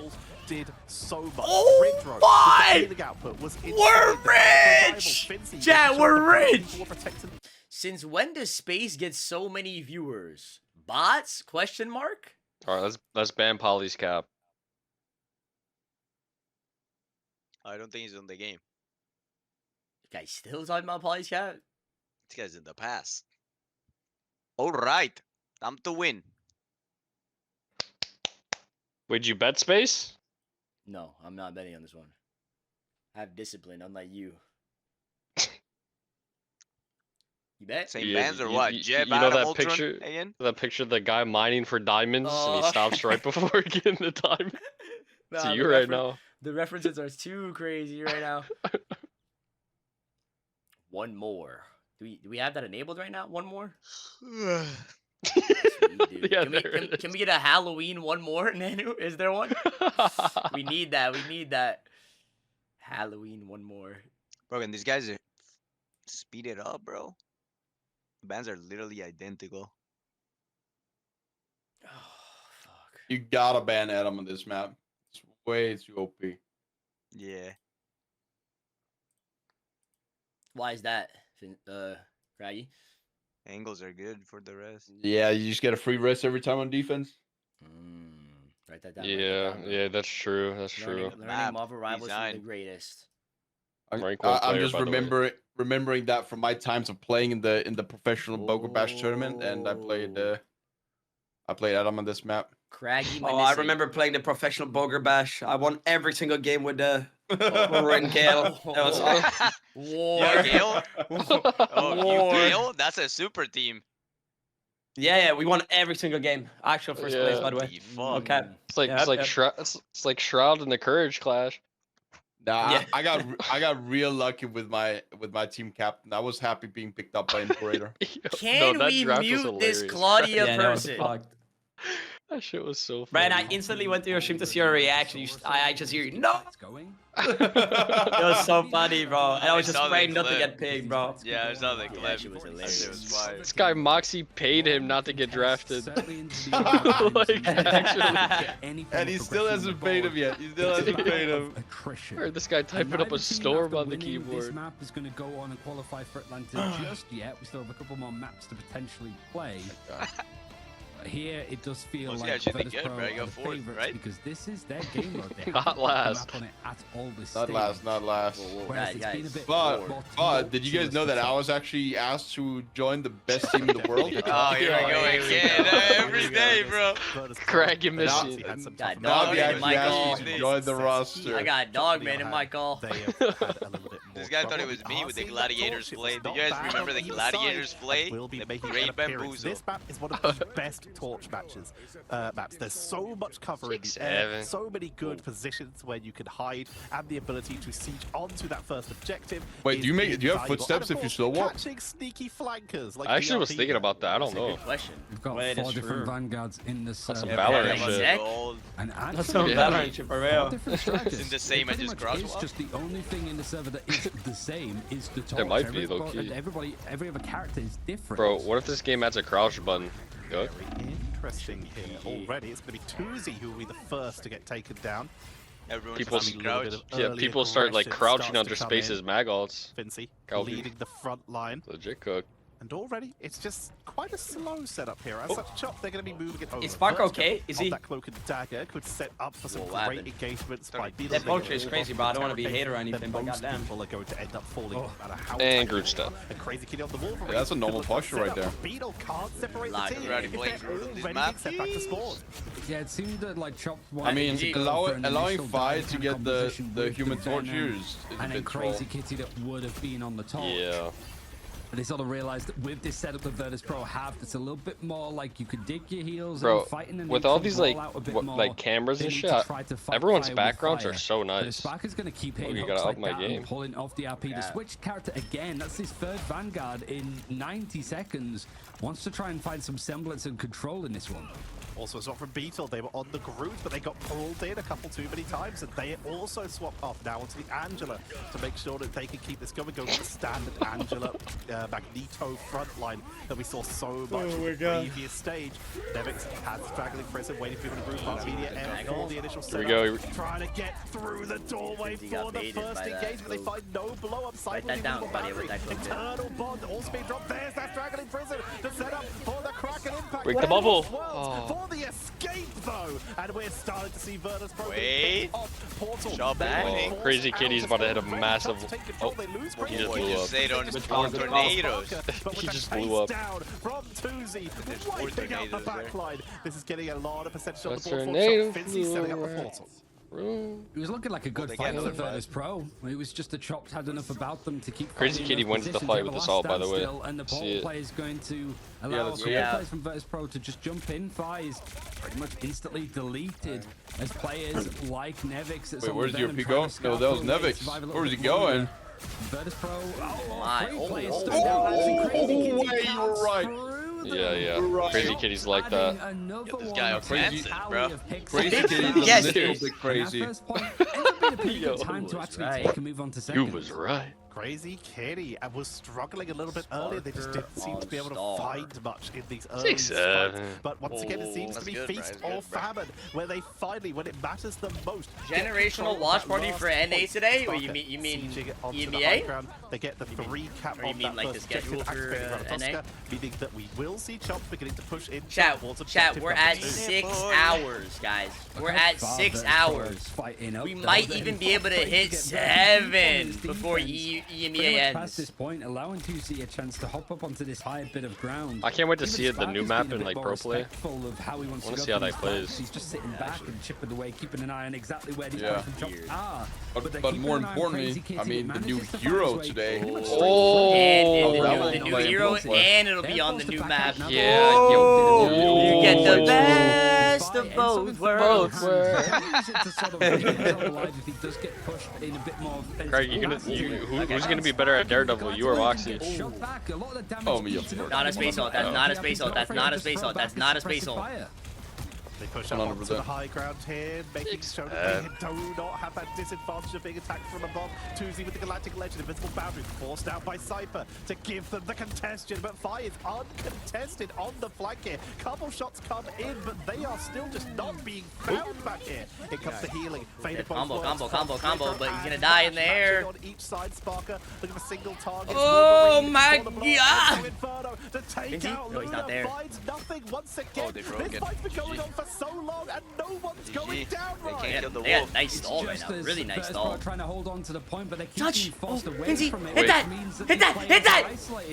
Did so much. Oh Ridro, my! the healing output was We're insane. rich! Finnsi Chat, just we're shot rich! for protecting- Since when does Space get so many viewers? Bots? Question mark? Alright, let's ban Polly's cap. I don't think he's on the game. Guys, still talking about Polly's cat? This guy's in the past. Alright. Time to win. Would you bet space? No, I'm not betting on this one. I have discipline, unlike you. You bet? Same Yeah, bands or you- what? you- Jeb, you know Adam, that Ultron picture- again? That picture of the guy mining for diamonds and he Oh. stops right before getting the diamond. Nah, So the you right refer- now. The references are too crazy right now. One more. Do we have that enabled right now? One more? Sweet, dude. Yeah, can, we, there it can we get a Halloween one more, Nanu? Is there one? We need that. Halloween one more. Bro, and these guys are speed it up, bro. Bands are literally identical. Oh, fuck. You gotta ban Adam on this map. It's way too OP. Yeah. Why is that, Craggy? Angles are good for the rest. Yeah, you just get a free rest every time on defense. Write that down. Yeah, that's true. That's true. Learning Map Marvel Rivals from the design. greatest. Rank one I'm player, just by the way. remembering that from my times of playing in the professional Poker Bash tournament, and I played Adam on this map. Craggy. Oh, I remember playing the professional Boger Bash. I won every single game with the Ren Gale. That was War. Yeah, Gale? Oh, War. you Gale? That's a super team. yeah, we won every single game. Actual first place, by the way. Holy fuck. Okay. It's like Yep, yep. It's like Shroud in the Courage Clash. Nah, Yeah. I got real lucky with my team captain. I was happy being picked up by Imperator. Can that we draft was mute this hilarious. Claudia Yeah, that was person? fucked. That shit was so funny. Brian, I instantly went to your stream to see your reaction. I just hear you, no! It's going. It was so funny, bro. And I was I just saw the praying not to clip. get picked, bro. Yeah, I saw the Yeah, clip. she was That hilarious. shit was fire. This guy Moxie paid him not to get drafted. Like, actually. And he still hasn't paid him yet. He still hasn't paid him. I heard this guy typing up a storm on the This keyboard. map is going to go on and qualify for Atlanta just yet. We still have a couple more maps to potentially play. Here it does feel Well, like yeah, it should be Virtus good, Pro bro. You are go the fourth, favorites right? because this is their game mode. They Not haven't put the last. map on it at all this Not stage. last, not last. Whereas Guys, it's been a bit But more did you guys tumultuous know that for I was actually asked to join the best team in the world? Oh, here we go again. Every day, bro. Craig, you missed Now- it. Got Navi dog man in actually my asked call. me to join the roster. I got dog man in my call. This guy thought it was me with the Gladiators play. Do you guys remember the Gladiators play? The great bamboozle. This map is one of the best torch matches. Maps. There's so much cover in the air, 6-7. so many good positions where you can hide, and the ability to siege onto that first objective. Wait, is do you have invaluable. footsteps And if you of slow course, walk? Catching sneaky flankers. Like I actually was DRP. thinking about that. I don't know. Good question. We've got Wait, 4 it's different true. vanguards in this Some Yeah, Valorant yeah, shit. Sick. Gold. and That's actually, so Valorant shit for real. different strategies. Isn't the same It as pretty just much is crosswalk? just the only thing in the server that is the same is the torch. There might be, Every other character is different. Bro, what if this game adds a crouch button? Good. Very interesting here. Already, it's going to be Tuzi who will be the first to get taken down. Everyone's People, just a little bit crouch. of yeah, early people start like aggression crouching starts under to come spaces, in. mag ults. Finnsi Calvin. leading the front line. Legit cook. And already, it's just quite a slow setup here. As such, Chop, they're going to be moving it over. Is Spark Vertical okay? Is on he- that cloak and dagger could set up for some Whoa, what great happened? engagements by Beetle. That poacher is crazy, bro. I don't want to be a hater or anything, but most goddamn. people are going to end up falling no matter how And tight Groot they stuff. are. A crazy kitty on the wall. Yeah, that's a normal posture right there. Beetle can't separate Like, the team. already If playing they're Groot on this already map. being sent back to spawn. Yeah, it seemed that like Chop. I mean, wanted to go for an allowing initial Fi dive to kind of get the composition with human torch Venom, used is a and then bit troll. Crazy Kitty that would have been on the top. Yeah. But they sort of realized that with this setup that Virtus Pro have, it's a little bit more like you could dig your heels Bro, and fighting and with all these like like cameras and shit, everyone's backgrounds are so nice. Spark is going to keep hitting you hooks gotta like up my that game. and pulling off the RP. The switch character again, that's his third Vanguard in 90 seconds. Wants to try and find some semblance and control in this one. Also, it's not from Beetle. They were on the Groot, but they got pulled in a couple too many times, and they also swapped off now onto the Angela to make sure that they can keep this going. Go to the standard Angela Magneto front line that we saw so much in the previous stage. Nevix has straggling prison, waiting for people to group up. Media M for the initial Here we setup. go. Trying to get through the doorway He for got the baited first by that engagement. They move. find no blow-up. Write that down, buddy, with that code. Internal bond, all speed drop. There's that straggling prison to set up for the Kraken impact. Break the bubble. Worlds for the escape though, and we're starting to see Virtus Pro Wait. off portal. Shot back. Crazy Kitty's about to hit a massive. Oh, he just Boy, blew just up. say on tornadoes. He just blew up. Down from Tuzi, There's four wiping out the tornadoes there. backline. This is getting a lot of percentage on That's the board. tornado Finnsi setting up the flew portal. It was looking like a good they fight get for another Virtus Pro. It was just the Chops had enough about them to keep Crazy fighting Kitty in those wins the positions. fight They with have a assault, by the way. standstill, and the See portal it. play is going to allow let's a go. couple players from Virtus Pro to just jump in. Fi is pretty much instantly deleted as players like Nevix. that's Wait, on where's the your Venom pick trying go? to No, that was scaffold and Nevix. survive a little Where's he bit longer. going? Virtus Pro, My, three oh, players oh, stood oh, down. Actually, Crazy oh, Kitty wait, you were counts right. through the Yeah, loop. yeah. Crazy Kitty's like Adding that. another Get this one guy to up the dancing, tally bro. of picks. Crazy Yes, Kitty is Yes, a little dude. bit crazy. And that first point ended up being a pretty good Yo, time to was actually right. take and move on to You second. was right. Crazy Kitty was struggling a little bit earlier. They just didn't seem to be able to Star. find much in these early 6-7. fights. But once again, it seems to that's be good, feast Brian. or That's good, bro. famine, where they finally, when it matters the most, get Generational control of watch that party last for NA point. today? Or Sparker you mean sieging onto the EMEA? high ground. They get the free cap Or you of mean that like first the schedule objective, for, activating NA? Ratoska, meaning that we will see Chomp beginning to push in Chat, towards chat, objective we're number at 2. 6 hours, guys. We're at 6 hours. We might even be able to hit 7 before EMEA Past this ends. point, allowing 2C a chance to hop up onto this high bit of ground. I can't wait to Even see it, the Spark new has map been a in bit like more pro play. respectful of how he wants Wanna to see go how through that his plays. fights. He's just sitting back and chipping away, keeping an eye on exactly where these Yeah. guys from Chops are. But they're more keeping an eye on importantly, Crazy Kitty, I mean, who the new manages to find hero his way today. pretty much Oh, And that the was new playing hero, pro play. and it'll be on the new map. Yeah, You get the yo. best of both worlds. Craig, who's gonna be better at Daredevil, you or Moxie? Oh, me, of course. Not a space ult. That's not a space ult. That's not a space ult. That's not a space ult. They push up onto the high ground here, making sure that they do not have that disadvantage of being attacked from above. 2Z with the Galactic Legend, Invincible Boundary, forced out by Cypher to give them the congestion, but Fi is uncontested on the flank here. Couple shots come in, but they are still just not being found back here. Here comes the healing. Combo, but he's gonna die in the air. On each side, Sparker looking for single targets. Oh my god! To take out no, he's not there. finds nothing once again. This fight's been going on for so long, and no one's going down They right. can't kill the They got wolf. nice stall right now. Really nice stall. Trying to hold on to the point, but they keep Touch! being forced away Finnsi, from it. hit that! Hit that! Hit that!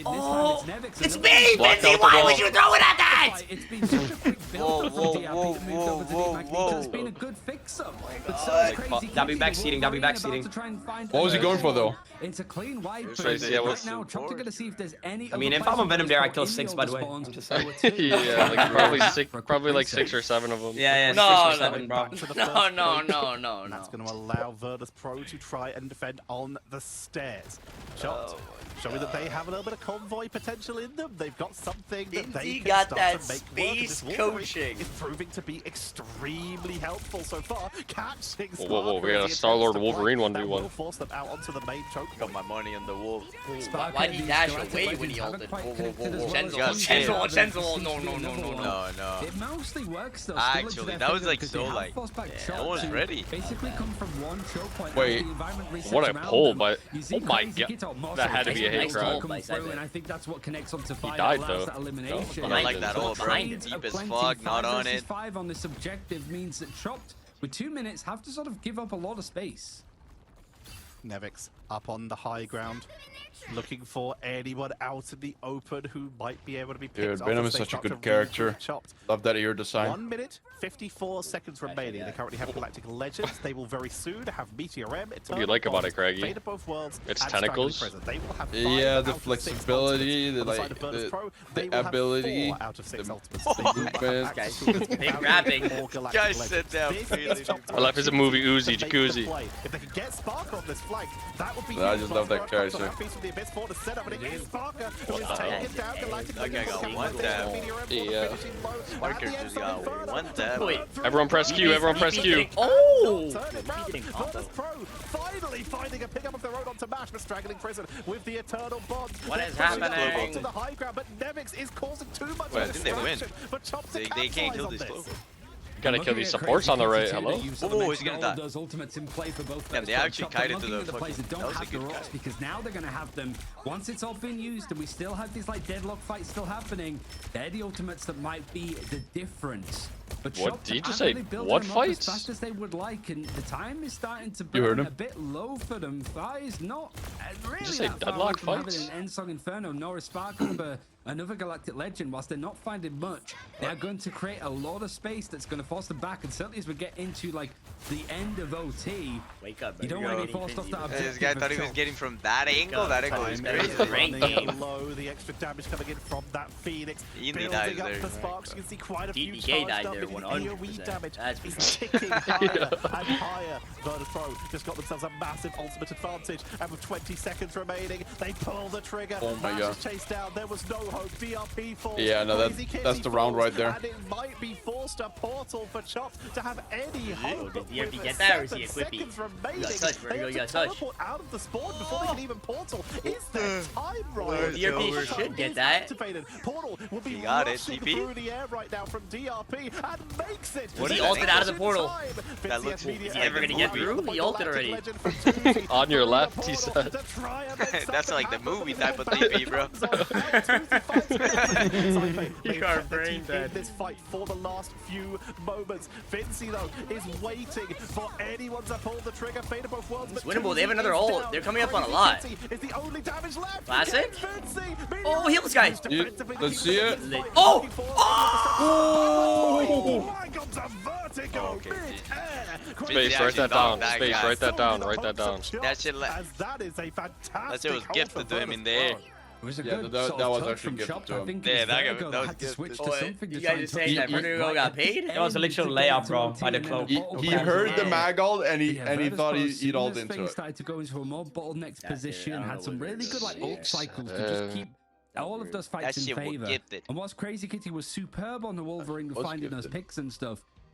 Oh, it's me, Finnsi! Why would you throw it at that? It's been such a quick build from DRP that moved over to the Magneto. It's been a good fix-up. But so crazy. W backseating, W backseating. What was he going for though? Into clean wide. Right now, Chop's gonna see if there's any. I mean, if I'm a Venom there, I kill 6, by the way. I'm just saying. Yeah, like probably like 6 or 7 of them. Yeah, No, 6 or 7, bro. no. That's going to allow Virtus Pro to try and defend on the stairs. Chopped. Showing that they have a little bit of convoy potential in them. They've got something that they Finnsi can got start that to make space work. Wolverine coaching. is proving to be extremely helpful so far. Catching Whoa, we got a Star-Lord Wolverine 1v1. That will force them out onto the main choke. Got my money on the wolf. Why did he dash away when he ulted? Chenzel, no. It mostly works though. Actually, that was like so like, no one's ready. Basically come from one choke point. Wait, what a pull, but oh my god, that had to be a hate crime. And I think that's what connects on to He Fi. died Allows though. that elimination. I like that all, bro. Behind Deep him. as fuck, not on it. 5 on this objective means that Chopped, with 2 minutes, have to sort of give up a lot of space. Nevix up on the high ground, looking for anyone out in the open who might be able to be picked Dude, off Venom as is they such a start to good character. regroup Chopped. Love that ear design. 1 minute, 54 seconds remaining. They currently have Galactic Legends. They will very soon have Meteor M. What do you like about it, Craigie? Fate of both worlds, Its and tentacles? Straggling Prison. They will have 5 Yeah, out the of 6 flexibility, ultimates. the On like, side of Virtus Pro, the they will have ability, 4 out of 6 the ultimates. movement. Big grabbing. Guys, sit down, please. My life is a movie, Uzi, jacuzzi. If they can get Spark on this flank, that would be I just love that character. Piece of the Abyss for the setup, and it is Sparker who is taken down. Galactic That guy got one tap. Sparker's got one tap. Wait. Everyone press Q, everyone press Q. Oh! Turn it round. Virtus Pro finally finding a pickup of their own onto Mash, but Straggling Prison with the Eternal Bond. What is Pushing up happening? To the high ground, but Nevix is causing too much Wait, I think they win. distraction. But Chop to They can't kill capitalize this on close. Gotta kill these supports on the right. Hello? Whoa, he's gonna die. Those ultimates in play for both. Yeah, they actually kited to the plays fucking. that That don't was a have the good rocks guy. because now they're gonna have them once it's all been used and we still have these like deadlock fights still happening. They're the ultimates that might be the difference. But What? Chopped Did you aren't just say really building what them up fights? as fast as they would like, and the time is starting to You heard burn him. a bit low for them. Fi is not really say that far away deadlock from having fights? an Endsong Inferno nor a Sparkle for another Galactic Legend. Whilst they're not finding much, they're going to create a lot of space that's going to force them back. And certainly as we get into like the end of OT, Wake up, you don't want to be forced off that objective. This guy thought he was getting from that angle. That angle is Time crazy. is rank game. Low, the extra damage coming in from that Phoenix. He Building dies up there. the sparks. You can see quite a few DDK died charged up there because the 100%. AoE damage That's is bizarre. ticking higher and higher. Virtus Pro just got themselves a massive ultimate advantage, and with 20 seconds remaining, they pull the trigger. Oh my Mash god. is chased down. There was no hope. DRP falls. Yeah, no, Crazy that's Kitty the round falls, right there. And it might be forced a portal for Chop to have any hope. Did DRP With get that, or is he 7 equippy? seconds remaining, You got touch, bro. they You have got to touch. teleport out of the spawn before they can even portal. Is there time right? DRP should get that. Activated. Portal will be He got it, rushing DP. through the air right now from DRP and makes it. What, he Just ulted out of the in portal? time. That Finnsi looks- has media is he ever gonna get movie. through? The He ulted Galactic already. Legend from 2Z. On your Through the left, he portal said. to try and make That's something like the happen. movie type of But DP, bro. You are brain in dead. this fight for the last few moments. Finnsi though is waiting for anyone to pull the trigger. Fate of both worlds. It's but winnable. They have 2Z another is ult. down. They're coming up on a Crazy lot. Kitty is the only damage left. Classic. Finnsi. Oh, heal this guy. Let's see it. Oh! Oh my god, the vertigo Okay, mid-air. Space, write that down. Space, guy. write that down. Write that down. That shit As that is a fantastic That shit was ult gifted for to him in the Virtus air. Pro. It was a Yeah, good that sort was of touch actually from gifted Chopped. to I him. think Yeah, it's that Vertigo was had to switch gifted. to Oh, something you to try guys and are saying touch that it Vertigo right got at paid? the That was a end literal to get layup, into bro, OT by the and then cloak. the He bottle heard the closed. mag ult and he Virtus thought Pro, he'd ult as into things it. started to go into a more bottlenecked That's it. position, I don't had know some what it really is. good like ult Yeah. cycles to just keep all of those fights That in shit was favor. gifted. And whilst Crazy Kitty was superb on the Wolverine with was finding those gifted. picks and stuff,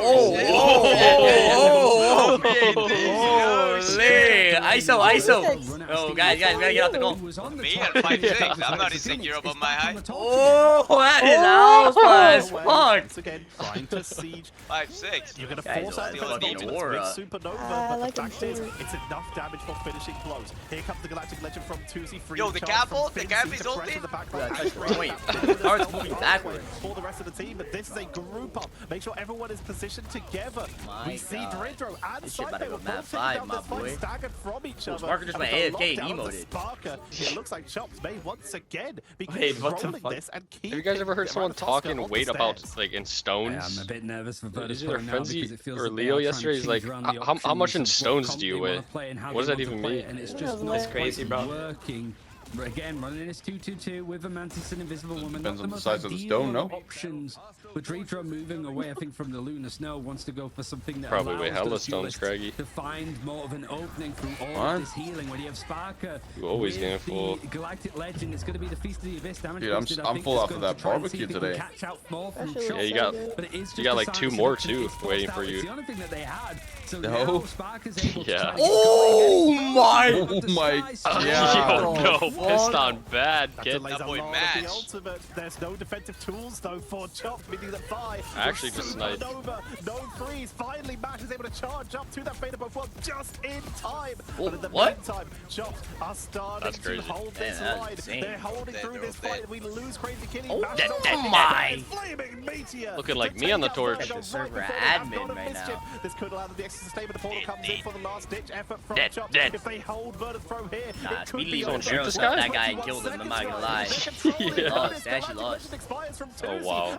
oh, shit. oh, oh, oh, OPA, Holy! ISO! Oh, guys, we gotta get out the goal. Me at 5'6". I'm not insecure about my height. Oh, that is house fuck. Again, trying to siege. 5'6". You're gonna Guys, force out the fucking ultimate aura. with Supernova, I but like the him fact is, too. it's enough damage for finishing blows. Here comes the Galactic Legend from Tusi. Free Yo, the charge cap from ult, the Finnsi cap to is pressure ulted. the backline. Yeah, wait, Cards moving backwards. For the rest of the team, but this is a group up. Make sure everyone is positioned together. My We see God. Dredro and This shit about to Psy go were map both 5, taking my down this fight, boy. staggered from each other. Sparker just And went with the AFK and lockdown of the emoted. Sparker, it looks like Chops may once again be Wait, what the controlling fuck? this and keep Have you guys ever heard someone talking weight weight about like in Yeah, I'm stones? a bit nervous for Is Virtus either Pro now because Finnsi it feels or that they Leo are trying yesterday? to He's like, change around the how much in options of stones what do you comp they wanna weigh? play and how What does they that want even to play mean? it, and it's That's just lit. not crazy, quite bro. working. But again, running this 2-2-2 with a Mantis and Invisible Woman. Depends not on the most size of the ideal stone, no? Options. But Dredro moving away, I think, from the Lunar Snow, wants to go for something that Probably weigh allows hella those stones, duelists Craigie. to find more of an opening through all What? of this healing. When you have Sparker, You always with getting full. the Galactic Legend, it's going to be the Feast of the Abyss damage. Dude, I'm boosted. I I'm think full it's off of going that to try and see barbecue if it can today. catch out more That from shit Chops. Yeah, you got But it is you got just like a 2 silence more reduction. too It's forced waiting out. for It's you. the only thing that they had. So No. now Sparker's able to Yeah. try and get Oh going. my! Oh my Yo, God. no, fuck? pissed on bad, That kid. delays That a boy lot of match. the ultimate. There's no defensive tools though for Chop, meaning that Vi I actually just sniped. Supernova, no freeze. Finally, Mash is able to charge up to that Beta Buff one just in time. But in the what? meantime, Chops are starting That's to crazy. hold Man, this that's line. insane. They're holding Dead, through they're this all fight. dead. We lose Crazy Kitty. Oh, Mash dead, is dead, on my. flaming meteor. Looking to like me take on the out torch. Vertigo Got the server right before they have admin gone right mischief. now. This could allow the extra sustainment. The portal comes in for the last ditch effort from Dead, Chops. dead. If they hold Virtus Pro here, Nah, it could Speedily be went over. Someone shoot this barrel guy? that guy and killed him, I'm not gonna lie. Yeah. They actually lost. Oh, wow.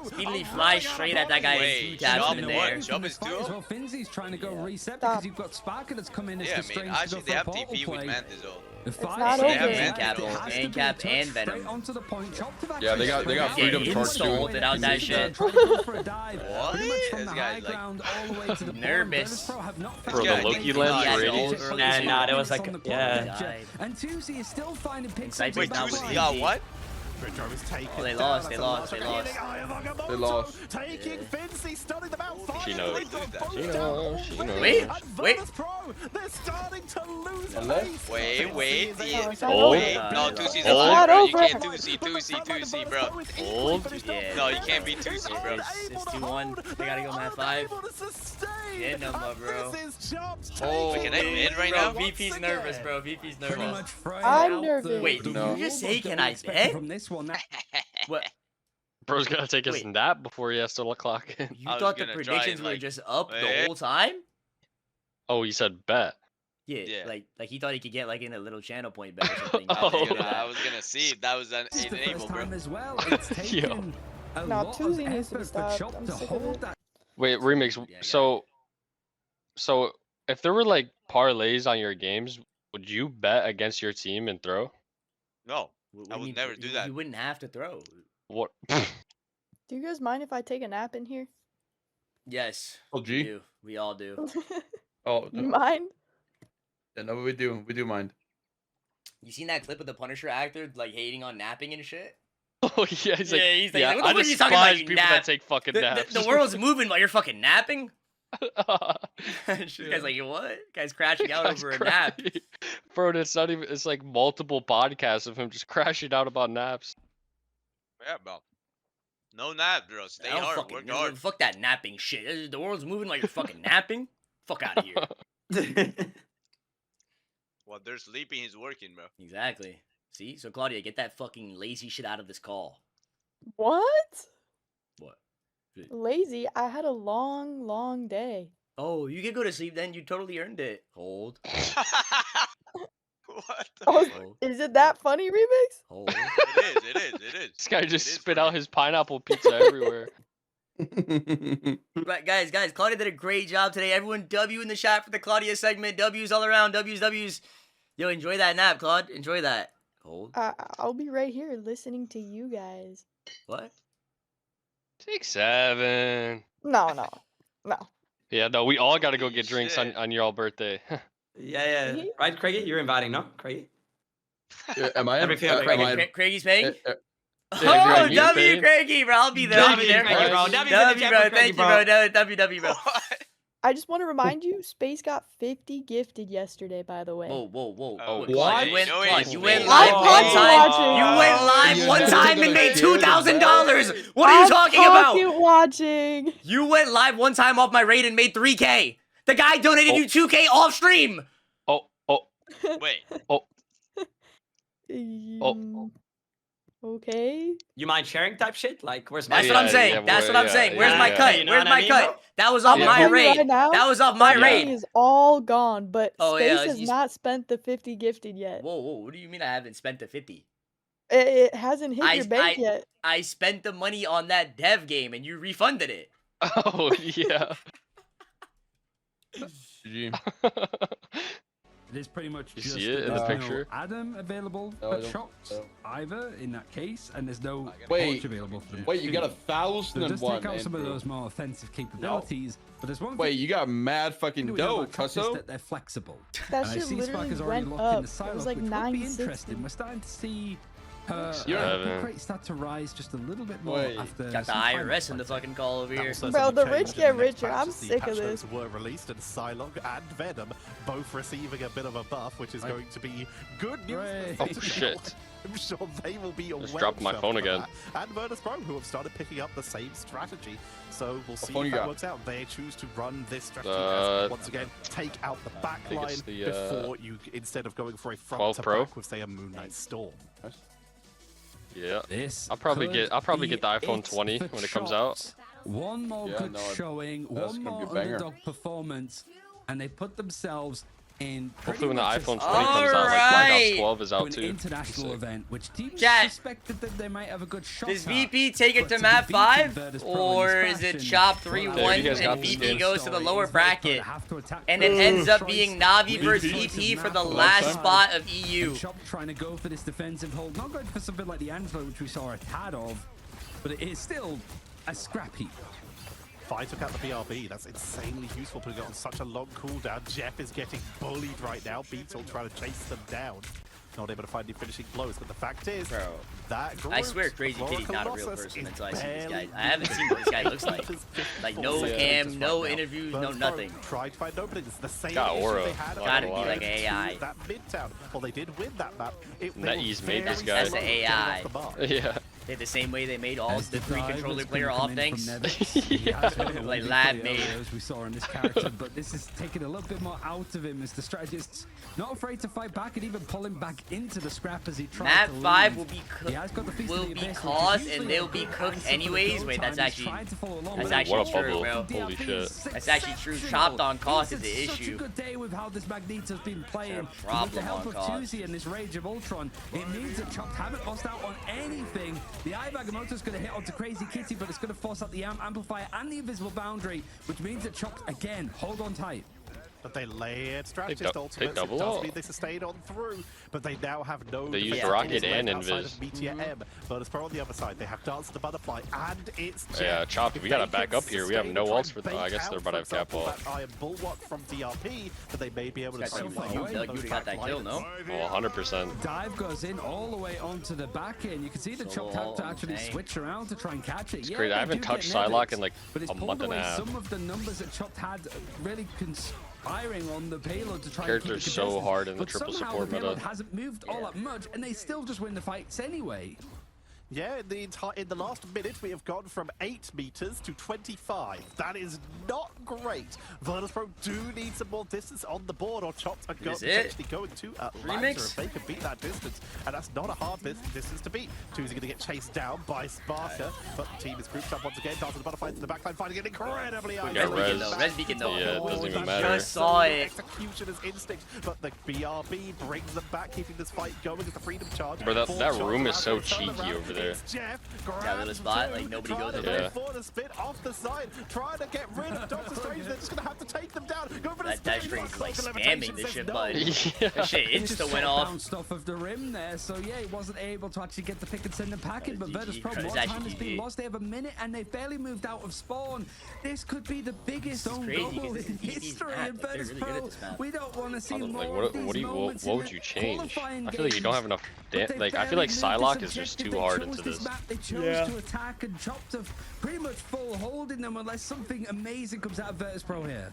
Speedily flies straight at that guy Wait, and 2 taps Chop him in and the what? air. Chop is duo? Well, Finnsi's trying to go reset Stop. because you've got Sparker that's come in as Yeah, the I mean, strange actually, to they go have for a portal TP with play. Mantis though. The fight not is over. there. They have It Mancap, has to be Mancap, touched and Venom. straight onto the point. Chop to Yeah, they got Yeah, freedom he torch sold too. it out that shit. Trying to go for a dive. What? Pretty much from This the guy's high like- ground all the way to the Nervous. Pro have not Bro, the guy Loki thinks lens he Yeah, ready. old early Nah, season. nah, there was like, On the yeah. Died. And Tusi is still finding picks. Psy Wait, That dude, was he got easy. what? Oh, they lost, they lost, they lost. They lost. Taking Finnsi, stunning them out. She Finally, knows. they've got both She down knows, she already. knows. Wait, And wait. Virtus Pro, they're starting to lose Hello? pace. Wait, Finnsi wait. is Yeah. it's not Oh. Wait, over. no, It's 2C's not alive, bro. You over. can't 2C, bro. Old? Yeah. No, you can't beat 2C, bro. It's 2-1. They gotta go mat 5. Get him, bro. Oh, can I win right bro, now? VP's nervous, bro. VP's Pretty nervous. much fried I'm out nervous. the- Wait, the did you just rules say, that can we I expected bet? From this one, What? Bro's gotta take his Wait. nap before he has to clock in. You I was thought the gonna try predictions and, were like, just up the wait. whole time? Oh, you said bet. Yeah, Yeah. like he thought he could get like in a little channel point bet or something. Oh. I was gonna see if that was an this is the enable, first bro. time as well. It's taken a Nah, lot Tuesday of needs to be effort for stopped. Chop I'm to sick of hold it. that. Wait, remix. Yeah, So if there were like parlays on your games, would you bet against your team and throw? No, What I do you would mean, never do that. You wouldn't have to throw. What? Do you guys mind if I take a nap in here? Yes. Oh, We G. do. We all do. Oh, You no. mind? Yeah, no, we do. We do mind. You seen that clip of the Punisher actor like hating on napping and shit? Oh yeah, he's like, Yeah, he's like, yeah, what the I fuck are you talking about, despise you people nap? that take fucking The, naps. the world's moving while you're fucking napping. This guy's like, what? Guy's crashing out Guy's over a nap. crashing. Bro, it's not even. It's like multiple podcasts of him just crashing out about naps. Yeah, bro. No nap, bro. Stay I don't hard, fucking, work hard. Fuck that napping shit. The world's moving while you're fucking napping. Fuck out of here. While they're sleeping, he's working, bro. Exactly. See? So Claudia, get that fucking lazy shit out of this call. What? What? Lazy? I had a long, long day. Oh, you can go to sleep then. You totally earned it. Hold. What? Oh, Hold. is it that funny, Remix? Hold. It is. This guy It just is spit funny. out his pineapple pizza everywhere. Right, guys, Claudia did a great job today. Everyone, W in the chat for the Claudia segment. W's all around. W's. Yo, enjoy that nap, Claude. Enjoy that. Hold. I'll be right here listening to you guys. What? 6-7. No. Yeah, no, we all gotta go get Holy drinks shit. on your all birthday. Yeah. Right, Craigie? You're inviting, no? Craigie? Am I? Everything am on Craigie. I- Craigy's paying? uh, Oh, yeah, you're W paying. Craigie, bro. I'll be there. I'll be W, there. Craigie, bro. W, W for the chat bro. for Craigie, Thank you, bro. W, bro. What? I just want to remind you, Space got 50 gifted yesterday, by the way. Whoa. Oh, What? You went, no, Claude, he's you went fake. live I'm one fucking time. watching. You went live You're one never time gonna and made share the $2,000. What are you talking about? I'm watching. You went live one time off my raid and made 3K. The guy donated you 2K off stream. Wait. Okay. You mind sharing type shit? Like, where's my That's what I'm saying. That's what I'm saying. Where's my cut? You know Where's what my I mean, cut? bro? That was off Yeah. my I'm telling you raid. right now, That was off my that raid. money is all gone, but Oh, Space yeah, has he's- not spent the 50 gifted yet. Whoa. What do you mean I haven't spent the 50? It hasn't hit your bank yet. I spent the money on that dev game and you refunded it. Oh yeah. GG. It is pretty much You just see it in the there's no picture? Adam available No, I for don't. Chopped No. either in that case, and there's no Wait. coach available for them. Wait, you got too. So it does 1,001. take out some of Andrew. those more offensive capabilities, but there's one Wait, thing you got mad fucking we know dough, about Chopped is cusso. that they're flexible. That And I shit see literally Spark is already went locked in up. the It silo, was like which would be 960. interesting. We're starting to see her Yeah. rate start to rise just a little bit more Wait. after Got the some time IRS in off, the I'd say. fucking call over That here. will Bro, certainly the change rich in get the next richer. patch I'm as the sick of patch this. notes were released, and Psylocke and Venom both receiving a bit of a buff, which is going to be good news. Right. Oh shit. I'm sure they will be Just well dropped my chuffed phone for again. that. And Virtus Pro, who have started picking up the same strategy. So we'll see phone if you that got? works out. They choose to run this strategy as, once again, take out the back think it's line the, before you, instead of going for a 12 front to Pro? back with, say, a Moon Knight Storm. Yeah. This I'll probably could get the be iPhone it 20 for when it comes out. Chopped. One more Yeah, good no, showing, that's one gonna be more a banger. underdog performance, and they put themselves in Hopefully when the pretty iPhone much 20 a- comes out, like Black Alright. Ops 12 is to out an too. international Sick. event, which teams Chat. suspected that they might have a good shot Does at. VP take it But to be map beaten 5? Virtus Pro in Or this is it fashion, chop well, 3-1 There, you guys got and the VP skin. goes to the lower Story is Virtus Pro bracket? have to attack And it first. ends up Choice. being Navi With versus choices VP now for the on last side. spot of And EU. Chop trying to go for this defensive hold, not going for something like the Angelo, which we saw a tad of, but it is still a scrap heap. Fi took out the BRB. That's insanely useful, putting it on such a long cooldown. Jeff is getting bullied right now. Beetle trying to chase them down. Not able to find any finishing blows, but the fact is, Bro, that group, I swear Crazy Aurora Kitty's not a real Colossus person is until I see this guy. barely I haven't seen what this guy looks like. Like, no Yeah. cam, no Right now. interviews, no Virtus Pro nothing. tried to find openings. The same Got issue Aura. they had Gotta be on like AI. That Midtown. Well, they did win that map. They were NetEase made this very guy. That's slow the getting off AI. the mark. Yeah. They're the same way they made all As the three dive controller has player been off coming things. from Nevitz. He has one of the Like one Lad big made. players we saw in this character, but this is taking a little bit more out of him as the strategist's not afraid to fight back and even pull him back into the scrap as he tries Map to 5 leave. will be He has got the Feast of will the be Abyss, which is caused usually and a they'll be good cooked answer for the anyways. go Wait, time. that's He's trying to follow along, that's but actually What a true, bubble. bro. Holy shit. That's actually true. Chopped on cost is the Such a issue. good day with how this Magneto's been playing. Fair With the problem help on of cost. Tuesday and this Rage of Ultron, it means that Chopped haven't lost out on anything. The Eye Agamotto's going to hit onto Crazy Kitty, but it's going to force out the Amplifier and the Invisible Boundary, which means that Chopped, again, hold on tight. But they layered strategist They ultimates. It double does up. mean they sustained on through, but they now have no. They used defensive Rocket tools and left outside Invis. of Meteor M. Virtus Pro on the other side. They have Dance of the Butterfly, and it's Yeah, Jeff. Chopped, If we gotta they back can up here. We have sustain no and try ults and for. bait I guess out, they're about to have for cap example, wall. that Iron Bulwark from DRP, but they may be able to This guy's somehow like, you avoid would've those got that back kill, liners. no? Oh, 100%. Dive goes in all the way onto the back end. You can see the Chopped have to actually dang. switch around to try and catch it. It's Yeah, crazy. I they haven't do touched get Psylocke Nevitz, in like but it's a pulled month and a away half. some of the numbers that Chopped had really conspiring on the payload to try Characters and keep it so contested. hard in the But triple somehow support the payload meta. hasn't moved all that much, and they still just win the fights anyway. Yeah, in the last minute, we have gone from 8 meters to 25. That is not great. Virtus Pro do need some more distance on the board, or Chopped are Is it? potentially going to Atlanta Remix? if they can beat that distance. And that's not a hard distance to beat. Tuesday going to get chased down by Sparker, but the team is grouped up once again. Dancing the Butterfly to the backline, finding it incredibly high. got res. Res beacon though. Yeah, it doesn't even That matter. Just saw it. Executioner's instinct, but the BRB brings them back, keeping this fight going with the freedom charge. Bro, that- Four that shots room is out so of the turn cheeky around. over there. It's Jeff, That little spot, like, nobody goes trying over to there. go for the spin off the side, trying to get rid of Doctor Strange. They're just going to have to take them down. Go for the That spin. Strange like Cloak of spamming Levitation this says shit no. button. Yeah. That shit He just insta sort went of off. bounced off of the rim there, so yeah, he wasn't able to actually get the pick and send the packet, but GG. Virtus Pro, It's more actually time has been GG. lost. They have a minute, and they've barely moved out of spawn. This could be the biggest This is own crazy, goal 'cause in this is easy history map. in Like, they're Virtus really good at Pro. this map. We don't want to see Like, more of these moments what in would the you change? qualifying I feel like you don't games. have enough. But they Like I feel barely like moved Psylocke this is just objective. too They hard chose into this. map. They chose to attack, and Chopped have pretty much full holding them unless something amazing comes out of Virtus Pro here.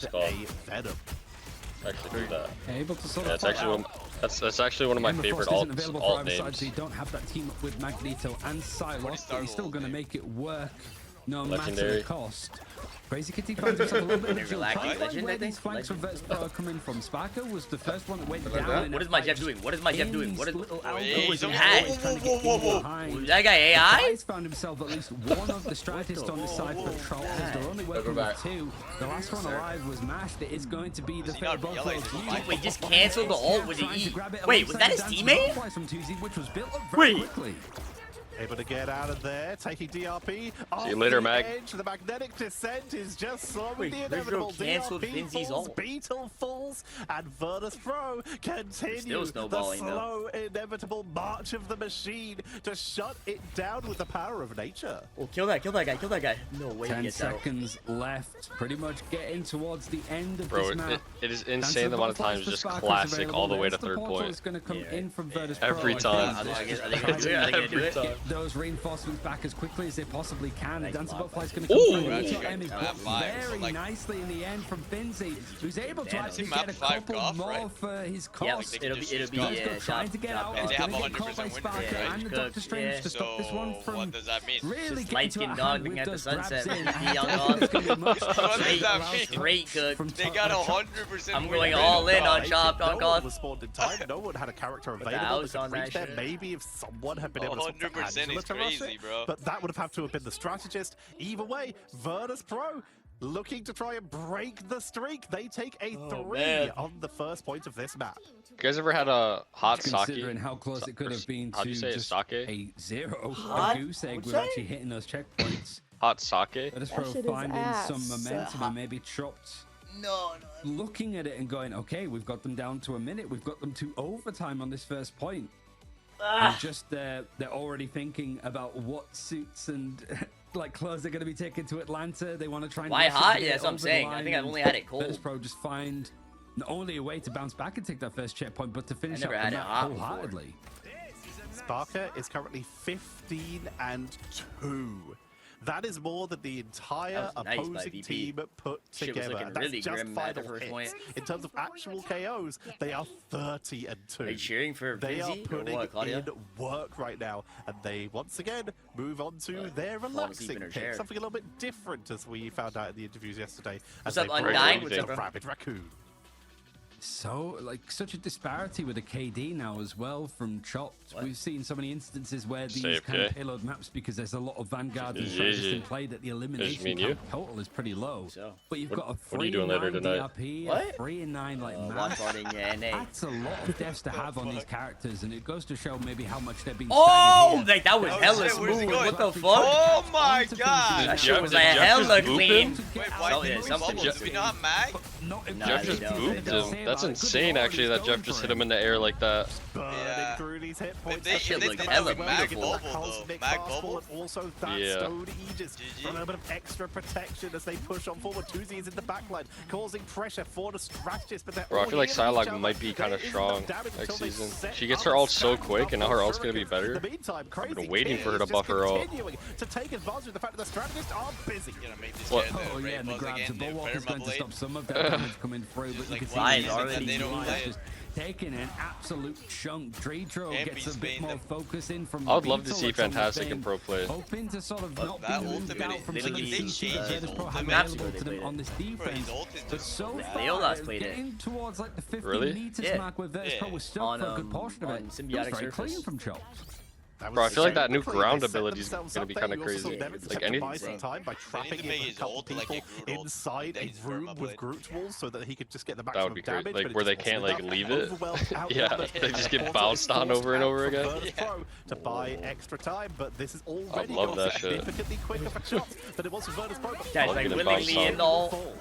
what's it called? Venom. Actually do that. Able to sort Yeah, of it's actually one, that's actually one of my Emma favorite Frost isn't alt available for either names. side, so you don't have that team up with Magneto and Psy Ult, but he's still going to make it work no Legendary. matter the cost. Crazy Kitty finds himself a little bit of a Galactic Legend, where I think? these flanks from Versus Pro are coming from. Sparker was the first one that went Like down. that? What is my Jeff doing? What is my Jeff doing? What is he's he only- had? whoa. That guy AI? He's found himself at least one of the strategists on this side for Troll. They're only working with 2. The last one alive was mashed. It is going to be the he not fatal both realized of he's you. Wait, just canceled the ult with the Trying to E. grab it Wait, was that his alongside the teammate? dancing from Tuesday, which was built up very Wait. quickly. Able to get out of there, taking DRP. See you later, Mag. Edge. The magnetic descent is just slowing Wait, the Virgil inevitable. canceled DRP Finnsi's falls, ult. Beetle falls, and Virtus Pro continue Still the snowballing, slow, inevitable march of the machine to shut it down with the power of nature. Oh, kill that guy, kill that guy. No way he 10 gets out. seconds left, pretty much getting towards the end of Bro, this map. it is insane the amount of times just classic all the way to third point. It's going to come Yeah. in from Virtus Every Pro. I time. think. Are they gonna do it? Are they gonna do it? Every time. Those reinforcements back as quickly as they possibly can. Nice Dancer block. Butterfly's going to Ooh! come through. Actually, Emmy map blocked 5, so, very like- nicely in the end from Finnsi, who's able to Damn, actually map get a 5 couple off, more right? for his Yeah, cost. they it'll can be just Trying to get out. And they have Gonna get caught 100% by win Sparker rate, right? and the Cook, Doctor Strange yeah. to stop this one So from what does that mean? really Just light getting to skin a dog hand looking with at the those grabs sunset. in. Be on It's gonna be much What does Straight, that mean? straight cook. from They top got to top. 100% I'm win going rate. all in on Right? Chopped on No cost. one was spawned in time. No one had a character the available house that on could reach that there. shit. Maybe if someone had been able to 100% Angela is to rush crazy, it, bro. but that would have had to have been the strategist. Either way, Virtus Pro looking to try and break the streak. They take a 3 man. on the first point of this map. You guys ever had a hot sake? Considering how close it could have been How'd to you say it? just Sake? a 0. Hot? A goose egg What'd with you say? actually hitting those checkpoints. Hot sake? Virtus That Pro shit is finding ass. some momentum and maybe Chopped No, looking at it and going, okay, we've got them down to a minute. We've got them to overtime on this first point. And just they're already thinking about what suits and like clothes they're going to be taken to Atlanta. They want to try and Why rush it hot? to Yeah, get that's what I'm over the saying. I line, think I've and only had it Virtus cold. Pro just find not only a way to bounce back and take that first checkpoint, but to finish never up had the it map hot before. wholeheartedly. Sparker is currently 15-2. That is more than the entire That was nice by opposing VP. team put Shit was together. looking That's really just grim at the final first hits. point. In terms of actual KOs, they are 30-2. Are you cheering for They are Finnsi or putting what, Claudia? in work right now, and they once again move on to their falling asleep relaxing in her pick. chair. Something a little bit different, as we found out in the interviews yesterday. What's as up, they brought Undying? in What's the up, bro? Rabid Raccoon. So, like, such a disparity with the KD now as well from Chopped. What? We've seen so many instances where these Safe, kind of yeah. payload maps, because there's a lot of Vanguard and Yeah, strategists yeah. in play, that the me elimination and you. count total is pretty low. So. But you've What- got a what are you doing later 3-9 tonight? DRP, What? a 3-9 like Watch mass. party, yeah, NA. That's a lot of deaths to have on these characters, and it goes to show maybe how much they're being Oh, staggered here. like that was Oh, hella shit, where's he smooth. going? What the fuck? Oh my Onto god! That Did shit Jeff- was did like Jeff hella just boop clean. him? Wait, So, why yeah, did something we just- do we not mag? Not if Nah, Jeff they just don't. booped They don't. him. That's insane, actually, that Jeff just hit him in the air like that. Burning Yeah. through these hit If points. they- That if shit they looked did hella that with Mag beautiful. Bubble, though. Cosmic Mag Fastball Bubble? and also that Yeah. Stone Aegis GG. for a little bit of extra protection as they push on forward. Tuzi is in the backline, causing pressure for the strategist, but they're Bro, I all feel like in on each Psylocke other. might be kinda There is strong enough damage next until they season. set She gets up her ult and so stand quick, up and now for her ult's gonna be Shurikens. better. In the meantime, Crazy been waiting Kid for her to is buff just her ult. continuing to take advantage of the fact that the strategists are busy. Gonna make this What? guy the Oh yeah, Ray and the Buzz grabs again, of the Bulwark is going to Permablade. stop some of that damage coming through, but you like, can see why is the already Finnsi they don't is play it? just taking an absolute chunk. Dredro And gets a be bit Spain more them. focus in from I would love to Beetle see that's on the Fantastic thing, and Pro play. hoping to sort of not be that moved ultimate out is- from they some of look- the they CCs changed Virtus his Pro have ultimate. available Absolutely to them played on this Bro, his defense. ult is But just so so far, Leola's it's played it. getting towards like the 50 Really? meters Yeah. mark where Virtus Yeah. Pro was stuck On, for a good portion of on it. It was symbiotic very surface. clean from Chopped. That Bro, I was feel like that new quickly. ground They set ability is themselves gonna up be there. kinda You also crazy. never Like have to any- buy some time by trapping to make in a his couple ult like a people Groot ult. inside Then a he's room with Permablade. Groot walls so that he could just get the That maximum would be great. damage. Like, but it where they just can't, wasn't like, enough. leave it. Overwhelmed, Yeah, outnumbered. they just get Unfortunately, bounced on forced over and out over from again. Virtus Pro to buy extra time, but this is already love got that shit. significantly quicker for shots than it was for Virtus Pro. Guys, I'll like get it willingly bounced in the ult.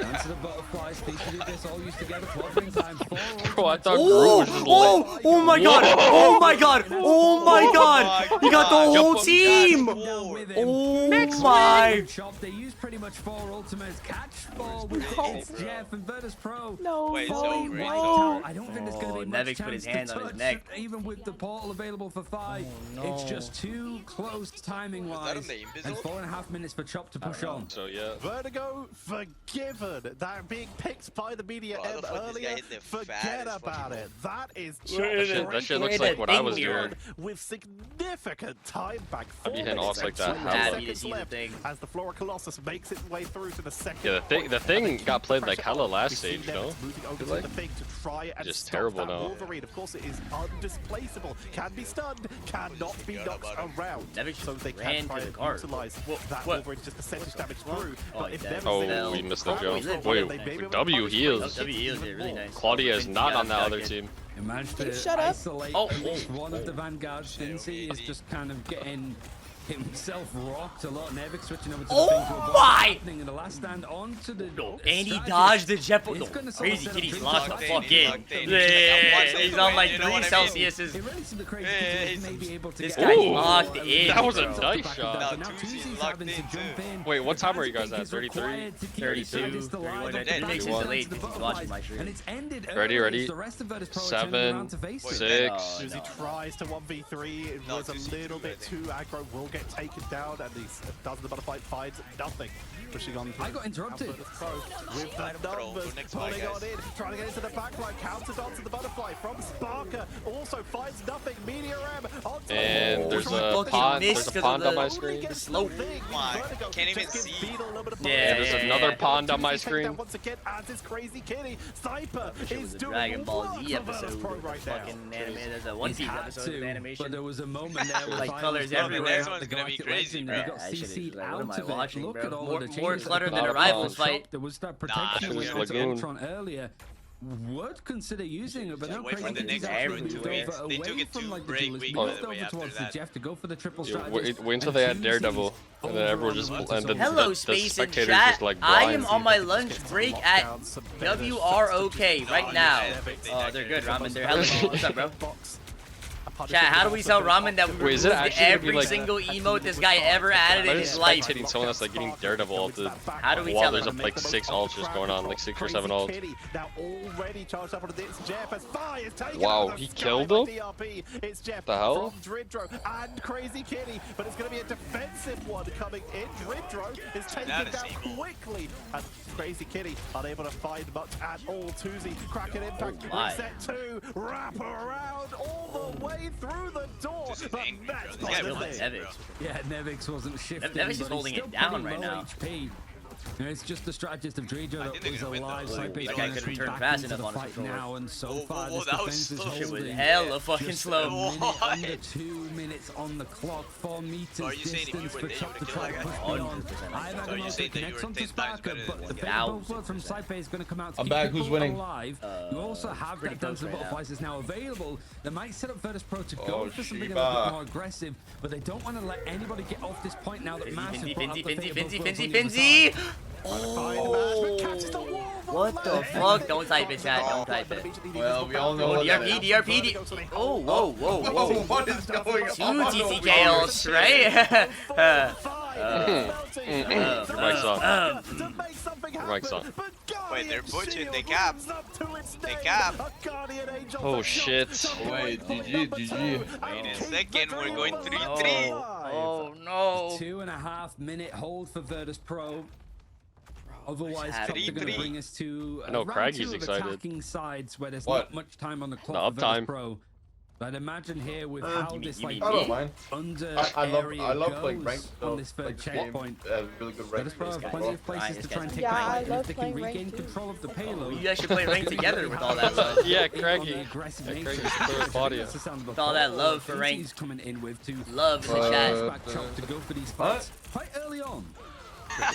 Answer the butterflies, pieces of this all used together, closing time, 4 Bro, I thought Oh, Groot was just oh, oh my god, oh my god, oh my god, he got the whole team. Oh my. They use pretty much 4 ultimates. Catch ball with it's Jeff and Virtus Pro. No. Wait, it's Fully over, it's wiped over. out. I don't think there's going Oh, to be much Nevix put his chance hand to on his touch, neck. even with the portal available for Phi. It's just too close timing that wise. on the Invis And ult? 4.5 minutes for Chop to push on. So yeah. Vertigo forgiven. That being picked by the media Bro, how the fuck this guy earlier, hit the forget fattest about fucking it. That is That shit looks like what I was doing. with significant time back. I'd be hitting offs like that. Seconds left as the Flora Colossus makes its way through to the second. Yeah, the thing got played like hella last stage, no? Like, just terrible now. Wolverine, of course, it is undisplaceable. Can be stunned, cannot be knocked around. So they can try and utilize that Wolverine just percentage damage through. But if oh, we missed the jump. Wait, W heals. W heals it really nice. Claudia is not on that other team. He managed to Shut up. isolate at least one of the vanguards. Finnsi is just kind of getting himself rocked a lot. Nevik switching over to the thing to avoid happening in the last stand onto the and he dodged the Jeff Ult. Crazy Kitty's lost the fuck in. He's on like 3 Celsiuses. This guy locked in. That was a bro. nice shot. Now Tuzi's locked in too. Wait, what time are you guys at? 33? 32. 31. It makes it delayed because he's watching my stream. Ready? 7, 6. Tuzi tries to 1v3. It was a little bit too aggro. Will get taken down, and he does the butterfly, finds nothing. Pushing on. I got interrupted. With the numbers pulling on in, trying to get into the backline. Counted onto the butterfly from Sparker. Also finds nothing. Meteor M onto and there's a pond. There's a pond on my screen. Can't even see. Yeah, there's another pond on my screen. Once again, as is Crazy Kitty. Sniper is doing Dragon Ball Z episode. right now. Fucking anime. There's a One Piece episode of animation. But there was a moment there with like colors everywhere. Next one's gonna be crazy, bro. He got CC'd out what am I of it. watching, Look bro? at all of the More changes clutter that than a come rivals out. fight. There was that protection Nah, onto Lagoon. Entron earlier. Would consider using it, but now wait for the Crazy next actually one to moved win. over They away took it from to like the break duelist, week, moved by the way, over after towards the that. Jeff to go for the triple Yeah, strategy. wait until they had Daredevil, and then everyone just, and then Hello, the Space in spectators chat. just like I blind. am on my lunch break at WROK right now. Oh, they're good, Ramen. They're hella good. What's up, bro? Chat, how do we tell Ramen that we Wait, is it removed actually gonna be every like- single emote this guy ever added in I'm his just life? spectating someone that's like getting Daredevil How do we while tell there's him? like 6 ults just going on, like 6 or 7 ults. Now already charged up onto this. Jeff as Fi is taken Wow, out of he the killed sky him? by DRP. It's Jeff The hell? from Dridro and Crazy Kitty, but it's going to be a defensive one coming in. Dridro is taken Not a down single. quickly, and Crazy Kitty unable to find much at all. Tuzi, Kraken Impact, my. reset 2, wrap around all the way through the door. Tuzi's But angry, that's bro. This guy positive. wants it, bro. Yeah, Nevix wasn't shifting. Nevix is but he's holding still it down pretty right low now. HP. You know, it's just the strategist of Dredger I that think they're was gonna win, alive. though. Cypher's That guy gonna couldn't be turn back fast into enough the on his fight controller. now, and so Whoa, far whoa, this that was defense is slow. Shit was holding. hella fucking Just slow. a minute What? under 2 minutes on the clock, 4 meters Are you saying if you distance were for there, you Chop to would've try to killed push that guy? beyond. 100%. I've So you saying that you connects were onto 10 times Sparker, better but than the him? favorable blood from Psype is going to come out to I'm keep back, people who's winning? alive. You also have pretty that Dance close of right now. Butterflies is now available. They might set up Virtus Pro to go Oh, for something a Shiba. little bit more aggressive, but they don't want to let anybody get off this point now that Mass has brought out the favorable blood on the other Finnsi! side. Oh, what the fuck? Don't type it, chat. Don't type it. Well, we all know Oh, what that is. DRP. Oh, whoa, whoa, Whoa, whoa. what is going on? Two TTK ults, right? Your mic's on. Your mic's on. Wait, they're butchering. They cap. They cap. Oh shit. Wait, GG. Wait a second, we're going 3-3. Oh, no. 2.5 minute hold for Virtus Pro. Otherwise, happening? Chop are going to 3-3. bring us to I know round Craggy's 2 of excited. attacking sides where there's What? not much time on the The clock for Virtus uptime. Pro. But I'd imagine here with how you this mean- like you I don't mind. under I area love playing goes ranked on though. this third Like the game, checkpoint. really good Virtus ranked. Pro have plenty of places to try and take Yeah, back, I and love if they can playing regain ranked too. control of the payload. You guys should play ranked together with all that love. Yeah, On the Craggy. aggressive Yeah, nature. Craggy's third Claudia. That's the sound of the With all that ball. love for Finnsi's ranked. coming in with to Love in the chat. back Chop to go for these fights quite early on.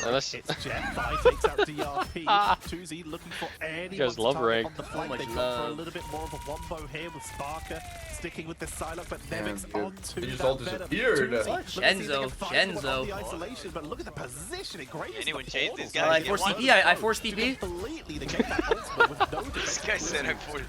Unless, It's Jeff. Fi takes out DRP. Tuzi looking for anyone guys love to target rank. on the flank. much They go for a love. little bit more of a wombo here with Sparker sticking with the Psylocke, but Nemix dude. onto They just that all Venom. disappeared. Tuzi, What? looking to see if they Shenzo, can find one on the Shenzo. isolation, but look at the positioning. Great. is Anyone the change portal. this guy? I forced TP. I forced To TP. completely negate that ultimate with no This defense. guy said I for.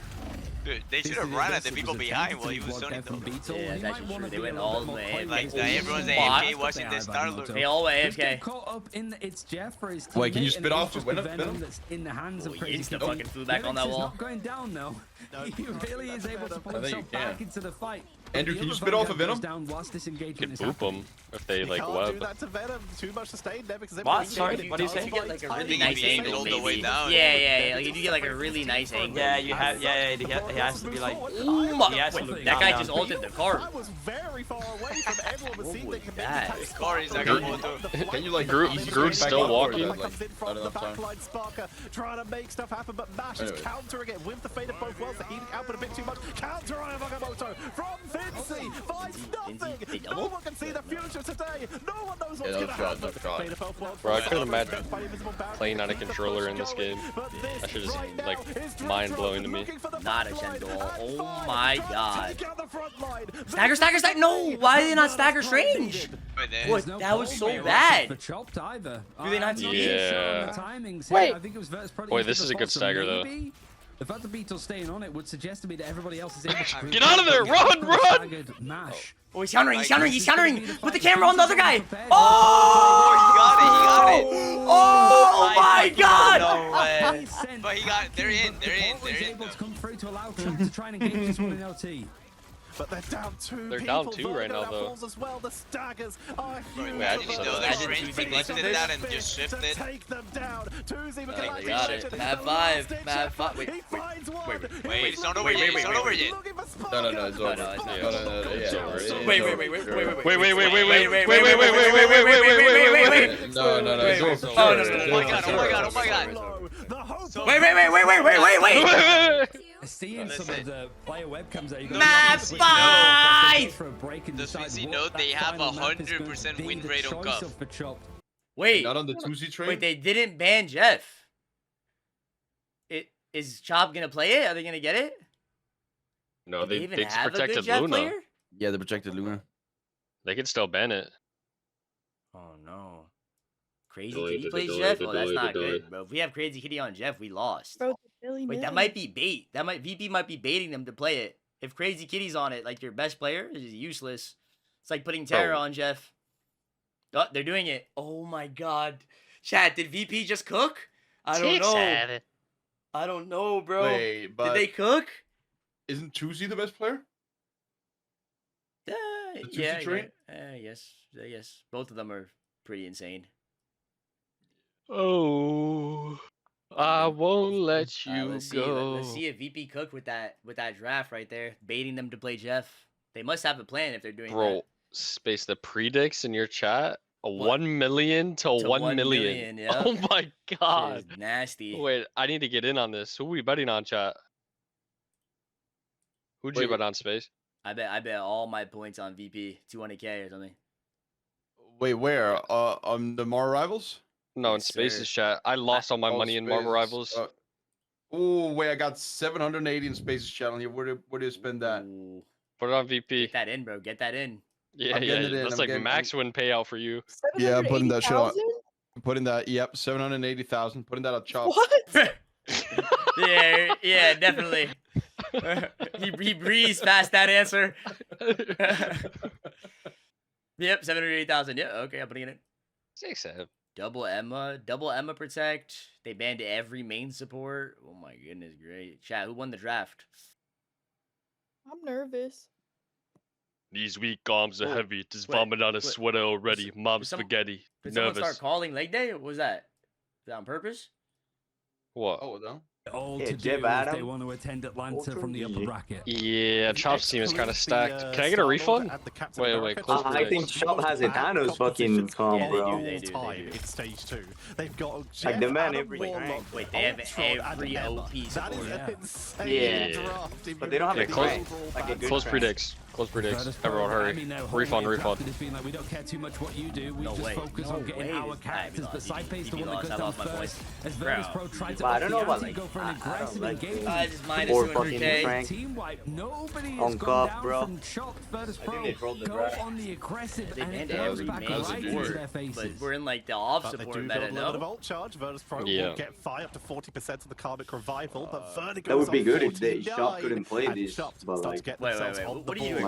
Dude, they should have run at the people behind while he was zoning them. Yeah, that's actually true. They went all the way. Like, everyone's Spot. AFK watching this Star-Lord. They all went Just get AFK. caught up in the, it's Jeff for his teammate. Wait, can you and spit it's off just the the Venom? Venom that's in the hands of Oh, Crazy insta Kitty. fucking flew back on that Nevix is wall. not going down though. He really is able to pull I think himself you can. back into the fight. Andrew, The can you other spit off a Venom goes Venom? down whilst this You engagement could is boop happening. them if they like Can't web. do that to Venom. Too much to stay there because What? everything Sorry, he what do you does say? You get like a fight really think nice if he angle, rolled the way maybe. down. Yeah. Like if you get like a really nice angle. Yeah, you have. Yeah, he has to be like. Oh my! He has to Wait, look that guy down. just ulted the card. That was very far away from everyone was What seeing was the that? commit. Corey's not gonna hold up. Can you like Groot- easy Groot's swing back still up, or walking? is that, Comes in like, from not the enough time? backline, Sparker trying to make stuff happen, but Mash is Anyway. countering it with the fade of both worlds. The healing output a bit too much. Counter on Magamoto from Finnsi. Finds nothing. They No double? one can see the future today. No one knows what's no going to shot, happen. no shot. Fade of both worlds Bro, I from couldn't Sparker, imagine by invisible boundary, playing on a keeps the controller push in this going, game. but this That shit is right now like is mind-blowing to me. looking for the Not a backline Shendol. at Oh five, my trying to god. take out the front line. Stagger! No! Why did they not stagger Strange? Right there. What? There's no That was ball so barrier bad. for Chopped either. Do they not I'm see not it? sure on Yeah. the timings. Wait. I think it was Vertus Pro. Boy, this is a good stagger, though. Maybe the fact that Beetle staying on it would suggest to me that everybody else is able to Get out of there! Run! Staggered Mash. Oh, he's countering! With the camera on the other guy! Oh, Oh! he got it! Oh my god! No way. But he got. They're in. He's able to come through to allow Trump to try and engage this one in LT. But they're down two They're people. down two right Virgo now, though. falls as well. The staggers are huge. Wait, I didn't for know Virgo. their strength Tuesday predicted lifted that and just To shifted. take them down. Tuesday with They Galactic got Legend. it. Mad The five. last-ditch Mad effort. five. Wait, He finds one. Wait, He's it's not looking over yet. for It's not over yet. looking for No, Sparker. it's over. No, it's No, over. yeah, it's over. Wait. No, it's over. Oh my god. The hope Wait. Seeing some of the player webcams that you Map 5! for a break and Does decide Finnsi what know that they have final map is going 100% to be, win the rate on choice Cuff? of for Chopped. Wait, Not on the 2C train? wait, they didn't ban Jeff. Is Chop gonna play it? Are they gonna get it? No, Do they even just have a good protected Jeff Luna. player? Yeah, they protected Luna. They could still ban it. Oh no. Crazy Delete Kitty it, plays delete Jeff? it, Oh, that's delete not it, delete good, it. bro. If we have Crazy Kitty on Jeff, we lost. Bro, Billy Wait, that Millie. might be bait. VP might be baiting them to play it. If Crazy Kitty's on it, like your best player, is useless. It's like putting Terror Bro. on Jeff. Oh, they're doing it. Oh my god. Chat, did VP just cook? I don't know. I don't know, bro. Wait, Did but they cook? isn't 2C the best player? The 2C Yeah, train? yes. Both of them are pretty insane. Oh, I won't let you Let's go. see if VP cook with that draft right there, baiting them to play Jeff. They must have a plan if they're doing Bro, space the predicts in your chat. What? 1 million to, To 1 1 million. million, yeah. Oh my that. god. Shit is nasty. Wait, I need to get in on this. Who are we betting on, chat? Who'd you Wait. bet on, Space? I bet all my points on VP 200K or something. Wait, where? On the Mar Rivals? No, in Yes, Space's sir. chat. I lost all my money in Marvel Spaces. Rivals. Oh, wait, I got 780 in Spaces channel here. Where do you spend that? Ooh, Put it on VP. get that in, bro. Get that in. Yeah, I'm getting it in, That's I'm like getting- max win payout for you. Yeah, I'm putting that shit on. 780,000? Putting that, yep, 780,000. Putting that on Chop. What? yeah, definitely. he breezed past that answer. Yep, 780,000. Yeah, okay, I'm putting it in. 6-7. Double Emma protect. They banned every main support. Oh my goodness, great. Chat, who won the draft? I'm nervous. These weak arms are Whoa, heavy. Just wait, vomit on a wait. sweater already. Mom some- spaghetti. Did someone Nervous. start calling leg day? What was that? Is that on purpose? What? Oh, no. All Yeah, to Jeb do if they Adam. want to attend Atlanta Ultra from the upper easy. bracket. Yeah, Chop's team is kind of stacked. Can I get a Star-Lord refund? and the Captain Wait, America close team. I think predicts. Chop has a Thanos fucking comp, Yeah, bro. they do. Time in stage 2. They've got Like Jeff, the man Adam every Warlock, rank. Wait, they have Ultron, and every Emma. OP That is support. an Yeah. insane Yeah. draft. if But you they don't have look a at close- the overall like a balance. good Close track. predicts. Close predicts. Virtus Pro, Everyone I hurry. mean, their whole Refund, way of refund. drafting has been like, we don't care too much what you do. We No just way. focus No on getting way. our Alright, we characters. lost. But Psy Pace the VP one that lost. goes I down lost my first. points. As Bro. Virtus Pro tried to But I up don't the know about, ante, like, go for an I don't aggressive like engagement. Just minus Or 200K. fucking Team wipe. Nobody has On gone Cup, down bro. from Chopped. Virtus I Pro think they rolled the go draft. on the aggressive They and it banned goes every back main right into support, their but faces. we're in like the off But they support do meta, got a little bit of no? ult charge. Virtus Pro Yeah. will get Fi up to 40% of the Karmic Revival, but Vertigo That would is be on good if they 49, Shop couldn't play and this, Shop but start to like, get Wait, themselves wait, on what the are you board.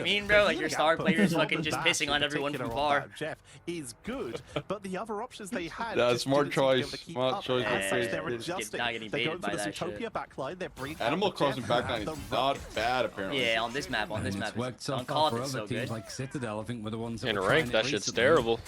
I mean, bro? Like your star players fucking just pissing on everyone from far. Jeff is good, but the other options they had. Yeah, just smart didn't seem to be able choice. to keep Smart up. choice. As such, they're Not adjusting. getting They're going baited by for the that shit. Zootopia backline. They're bringing Animal up Crossing Jeff, backline the is rocket. not bad apparently. Yeah, on this map, And it's worked so on far COD, for it's other so teams good. like Citadel. I think were the ones that In were trying ranked, it that shit's recently. terrible.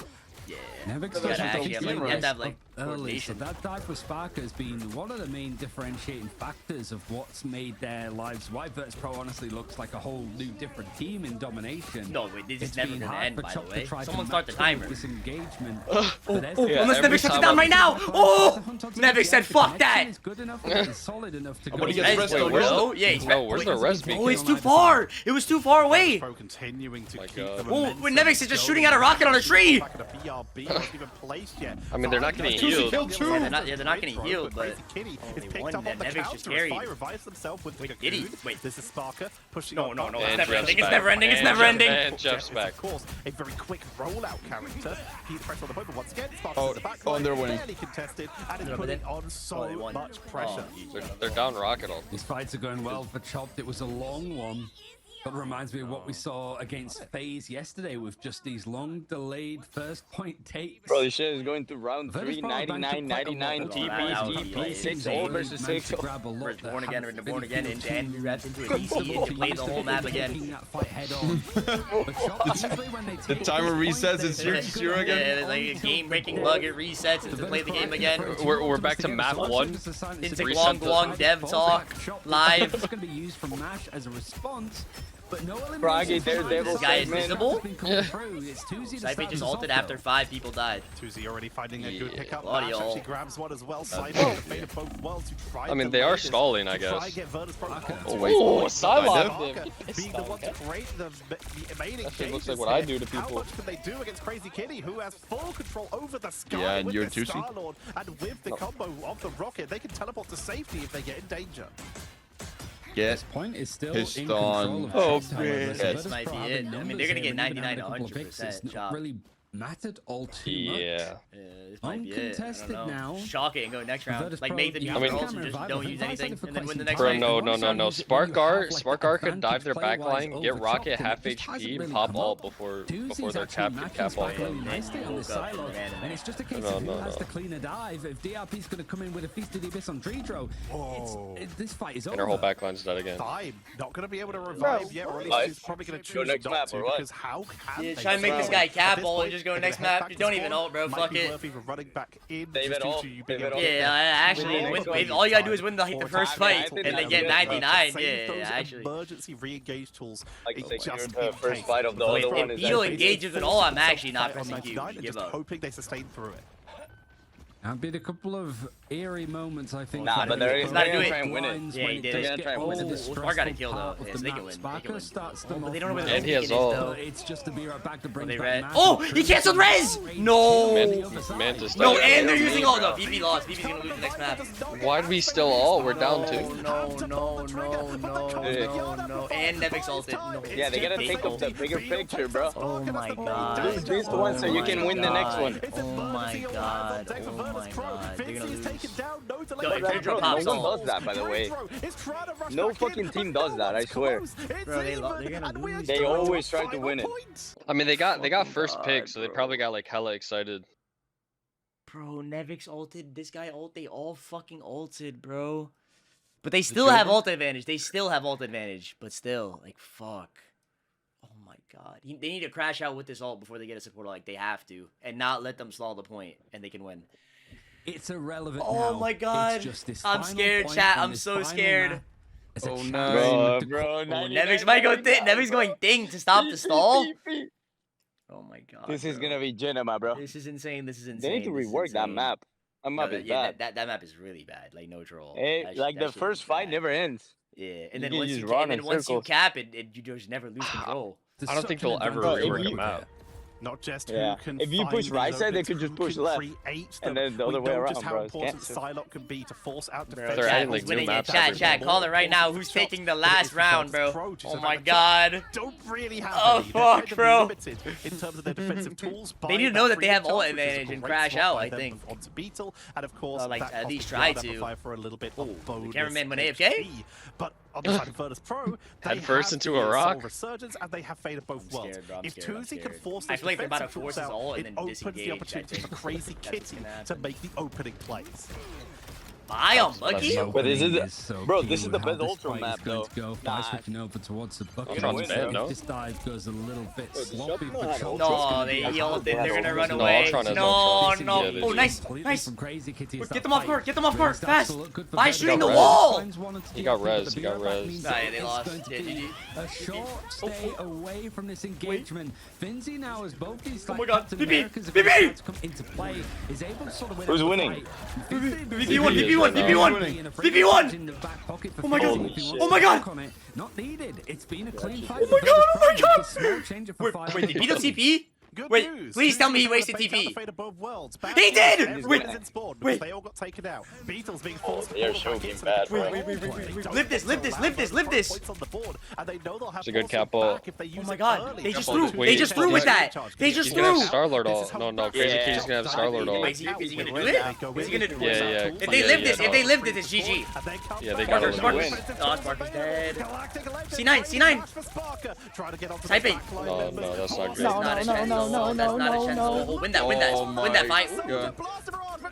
Yeah. Nevix You gotta actually have, like, you have to have, like, early, so coordination. that dive for Sparker has been one of the main differentiating factors of what's made their lives. Why Virtus Pro honestly looks like a whole new different team in domination. No, wait, this is It's never been gonna hard end, for by the Chop to way. try to Someone start the match timer. this engagement. Unless Yeah, Nevix every shuts it time down I'm- right now. Oh! Nevix said, fuck that. It's good enough, it's solid enough to go. gonna get Res, rest wait, on where's Res. the- yeah, he's No, where's the res Oh, beacon? it's too far. It was too far away. Pro continuing to My keep God. the Oh, momentum when Nevix is just shooting going. at a rocket on a tree. Back at a BRB, wasn't even placed yet. I mean, they're not getting Tuesday healed. killed two. Yeah, they're not getting healed, but Crazy Kitty is only picked one. up on the Nevix just counter. carried. Spy revives themselves with the Kitty, cocoon. wait. This is Sparker pushing No, on no, top. no, And it's never Jeff's ending. It's back. never ending. It's And never Jeff- ending. And Jeff's Jeff is, back. of course, a very quick rollout character. He's pressed on the point, but once again, Sparker's Oh, in the back oh, line, and they're winning. barely contested, and is No, but putting then- on they so won. much pressure. They're down rocket all. These fights are going well for Chopped. It was a long one. But reminds me of what we saw against FaZe yesterday with just these long delayed first point takes. Bro, this shit is going through round Virtus 3, Pro banked up 99, quite a 99, lot. TP, That was TP, like 6 They 0 versus managed 6 to grab a lot First that born again, haven't born really again, feel into too Henry reps into a DC and to play the whole map again. taking that fight head on. But Chopped, usually when they The take timer those resets, points, it's they're your very zero good again. Yeah, on it's like a until game-breaking the bug. It resets and to play the game again. We're back to map 1. Into Reset Guang the- Dev Talk live. It's going to be used from Mash as a response. But no Froggy, elimination they're from devil This guy is man. visible? It's Tuesday to Saipe start just us off, ulted after though. 5 people died. Tuzi already finding a good Yeah, pickup. Claudio. Mash actually grabs one as well. Side Oh. the fate of both worlds to try I mean, to they are delay this, stalling, I to try guess. and get Virtus Pro Okay. onto Oh, it. wait. Oh, Sparker Psylocke. Being the one to create the main That shit looks exchanges like what I here. do to How people. much can they do against Crazy Kitty, who has full control over the sky Yeah, and with you're the Tusi. Star-Lord, and with the combo of the rocket, they can teleport to safety if they get in danger. Get Point is still pissed in control on. of Oh, Chase, however, man. so Yes. Virtus Might Pro be have it. the I mean, numbers they're gonna here, get and even 99 having a couple of 100% picks, it's job. not really mattered all too Yeah. Yeah, this might be it. I Uncontested don't know. now. Shock it and go next round. Virtus Like Pro, make the yeah, new I mean- girls and just don't use anything and then win the next Bro, round. no. Spark could dive their backline, get rocket half HP, and pop all before their cap off. nicely on the side, Woke up, and it's just a case No, of who no, has no. the cleaner dive. If DRP's going to come in with a Feast of the Abyss on Dreedro, this fight is over. And her whole backline's dead again. Vibe not going to be able to revive yet, or at least Nice. he's probably going to Go choose next not map, to, or what? because how can Yeah, they try and make this survive? guy cap At this all and point, just go they're next gonna head map. back Don't to even spawn. ult, bro. Might Fuck be it. worth even running back in Save just it due all. to you Save being it able all. to Yeah, actually, Well, win, well, all you gotta do is time win the or first time fight, until and they the get end. 99. Save Yeah, those actually. emergency re-engage tools. Like It's secured just the in first case. fight of the Wait, other if one. Is Beetle that engages at all, I'm actually not pressing Q. Give Just up. hoping they sustain through it. I've been a couple of eerie moments, I think. Nah, for but the they're He's gotta do gonna it. try and win it. lines Yeah, when he it did does it. get They're gonna try and all win the it. Spark got a stressful kill, though. part of Yeah, the so they map. can win. They can Sparker win. starts them But off they don't know where well. the And he has beacon is, ult. though. It's just to be right back to bring they back red? Mash Oh, and he canceled Dreedro. res! No! Mantis No, died. and they're using all the VP lost. VP's gonna lose the next map. Why'd we still all? We're down No, 2. no. And Nevix ulted. No, Yeah, they gotta it's take up the bigger picture, bro. Oh my god. Lose this one so you can win the next one. Oh my god. Oh my god. They're gonna lose. No, Yo, if Dreedro pops No one ult. does that, by the way. No fucking team does that, I swear. Bro, they're gonna lose. They always try to win it. I mean, they got first God, pick, so they bro. probably got like hella excited. Bro, Nevix ulted. This guy ult. They all fucking ulted, bro. But they still have ult advantage. They still have ult advantage. But still, like, fuck. Oh my god. They need to crash out with this ult before they get a supporter. Like, they have to. And not let them stall the point. And they can win. It's irrelevant Oh now. my god. It's just this I'm final scared, point chat. on I'm this so final scared. map. It's a Oh, chance no. to Bro, call- Nevix might go Nevix going ding to stop the stall. Oh my god. This is bro. gonna be Genema, bro. This is insane. This is insane. They need to This is rework that insane. map. That map No, is yeah, bad. that map is really bad. Like no troll. Hey, That like that the shit first is fight bad. never ends. Yeah, and You then can once just you run in once you circles. cap it, you just never lose control. I don't think Such an they'll ever advantage. rework you- the map. Not just Yeah. who can If you find push right these side, they opens, could just who push can left. create And them. then the We other way know around, just how bro. It's important cancer. Psylocke can be to force out Bro, defense. They're chat, adding, who's like, new winning it? maps Chat, every chat, day. call it right now. Who's taking the last round, bro? Oh my god. Don't really have Oh, any. They're fuck, kind of bro. limited in terms of their defensive tools. They need to know that they have ult advantage and crash out, I think. Onto Beetle, and of course, Like, that at costs least the try guard to. amplifier for a little bit of bonus cameraman went HP. AFK? But on the side of Virtus Pro, they Head first have into the a Soul rock. Resurgence, and they have Fate of both I'm worlds. scared, bro, I'm If scared, I'm Tuzi can scared. force I those feel like they're about to defensive force tools his out, ult and it then opens the disengage. opportunity for Crazy That's what's Kitty gonna to happen. make the opening plays. Bye on Lucky? But this is bro, this is the best ultra map though. Switching over towards the bucket. Ultron's bad, no? This dive goes a little bit sloppy for Chop. No, they yelled it. They're gonna run No, away. Ultron has No, Ultron. no. Yeah, they Oh, do. nice, nice. Get them off court. Get them off court. Fast. Bye shooting the res. wall. He got res. He got res. Nah, yeah, they lost. Yeah, GG. A short stay away from this engagement. Finnsi now as both these Oh my God, Captain BB, Americas have BB! started to come into play is able to sort of win Who's the winning? fight. VP1, VP1, VP1, VP1. In the back pocket for Oh my God. Finnsi. Oh my God. On it. Not needed. It's been a clean fight. Oh my God, oh my God. Small change for five. Wait, did he beat the TP? Good Wait, news. please tell me he wasted TP. He did! Wait, wait. They all got taken out. Beatles being forced They are so game bad, bro. Lift this, lift this, lift this, lift this. It's a good cap ult. Oh my God, they just threw. Wait, They just threw with that. They just He's gonna threw. have Star-Lord ult. No, Crazy Yeah. Kitty's gonna have Star-Lord ult. Wait, is he gonna do it? Is he gonna do it? Yeah. If they live this, if they live this, it's GG. Yeah, they gotta Sparker, win. Sparker. Oh, Sparker's dead. C9, C9. Type it. No, that's not good. No, That's not a no, chance. no, no, That's not a no, chance. no. Oh, win that, win that, Oh win that my fight. God.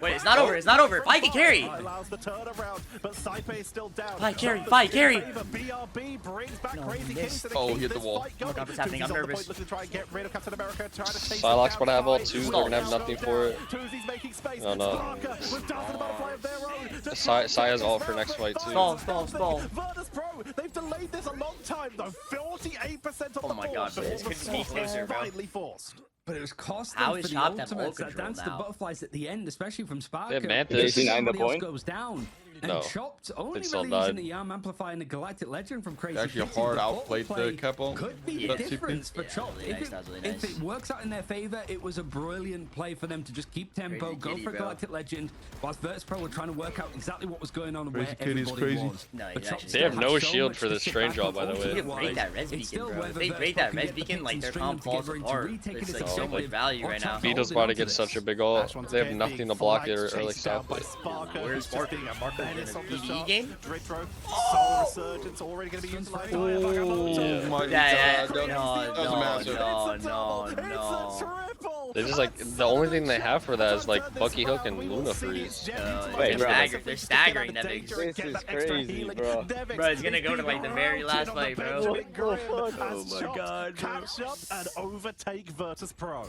Wait, it's not over. It's not over. Fight can carry. Allows the turnaround, but Saipe is still down. Fight carry. Fight carry. BRB brings back Crazy missed. Kitty to Oh, keep hit the this wall. fight Oh my going. God, what's happening? I'm Tuzi's on the nervous. point, looking to try and get rid of Captain America, trying to chase Psylocke's him gonna have down. ult too. They're gonna have nothing for it. Tuzi's making space. No. Sparker with Dazzle the butterfly of their own. to Psy has ult for next fight too. Stall. Virtus Pro, they've delayed this a long time though. 48% on Oh the my board God, before this the couldn't be force closer, bro. finally forced. But it was costly How for is the Chop have ultimates ult that control dance the now? butterflies at the end, especially from Sparker. They have Mantis. Did they see 9 the Somebody else point? goes down. And No. Chopped only It's all releasing died. the arm amplifying the Galactic Legend from Crazy Actually, Kitty. hard The outplayed play the couple. Could be Yeah. the difference for Yeah, Chop. really nice, that was really If nice. it works out in their favor, it was a brilliant play for them to just keep tempo, Crazy go Kitty, for bro. Galactic Legend, whilst Virtus Pro were trying to work out exactly what was going on and Crazy where Kitty's everybody crazy. was. No, But he's Chop actually- They have still no had so shield much for to this sit train back drop, on by the way. You can ultimate break that wise. res It's beacon, still bro. whether If they Virtus break Pro that can res get the beacon, like picking their string palm them together falls into apart. retaking It's this like so much objective. value right now. Vito's about to get such a big ult. They have nothing to block it or like stop it. Where's Sparker? Sparker's in a PvE game? Soul Resurgence already going to be utilized. Oh my Yeah, God. That was massive. no. They just like the only thing they have for that is like Bucky Hook and Luna Freeze. Wait, bro. They're staggering that big. This is crazy, bro. Bro, it's gonna go to like the very last fight, bro. Oh my God, bro. Catch up and overtake Virtus Pro.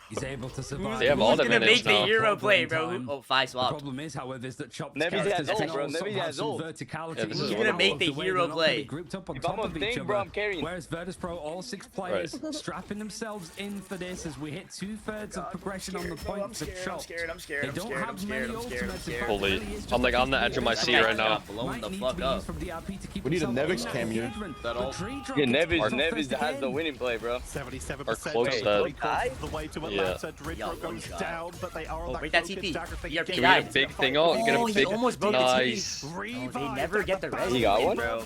He's able to survive. They have all Who's the gonna minutes make the now. hero play, bro? Time. Oh, 5 The swapped. problem is, however, is that Chop's Nevi has characters ult, can bro. also Nevi have has some ult. verticality. Yeah, this is in He's the gonna make of the way hero they're not gonna play. be grouped up on If I'm top a of each thing, other. bro, I'm carrying. Whereas Virtus Pro, all 6 players strapping themselves in for this as we hit 2/3 of progression on the point for Chop. They don't have many ultimates. In fact, Holy, it really is just I'm like on the a edge of my That seat guy right now. got blown the Might need fuck to be up. used from DRP to keep We need a himself Nevix in cam here. engagement. That But all. Tree Drop Yeah, gets Nevis first has the again. winning play, bro. 77%. Our cloak's Wait, dead. recalls the way to Yeah. Atlanta. Dritro Yo, one goes shot. down, but they are on Oh, that break that cloak TP. and dagger thing. ERP Can we died. get a big thing out? Get Oh, a he big. almost broke the Nice. Oh, they never get the res He got beacon, one? bro.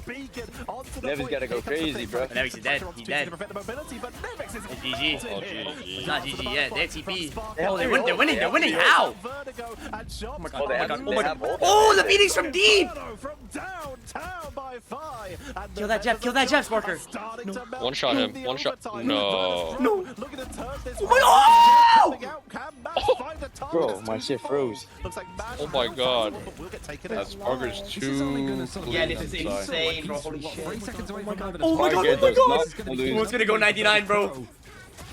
Nevis gotta go crazy, bro. But Nevix is dead. He's dead. It's GG. Oh, GG. It's not GG yet. They have TP. They have Oh, they're three winning. They're winning. How? Oh, they Oh my have- god. Oh my they god. have Oh my god. ult. Oh, the beatings from deep. From downtown by Phi. And Kill that Jeff. Kill that Jeff, Sparker. One shot him. One shot. No. No. Looking to turn this Oh my god. coming out. Can Max find the target? Bro, It's my too shit far. froze. Looks like Max Oh my will god. will get taken That's out. Sparker's This is only too gonna sort of- clean. Yeah, this is I'm sorry. insane, bro. Holy What, shit. 3 seconds away Oh my from god. having a Oh my god. Sparker Oh my does god. not lose. Oh, it's gonna go 99, bro.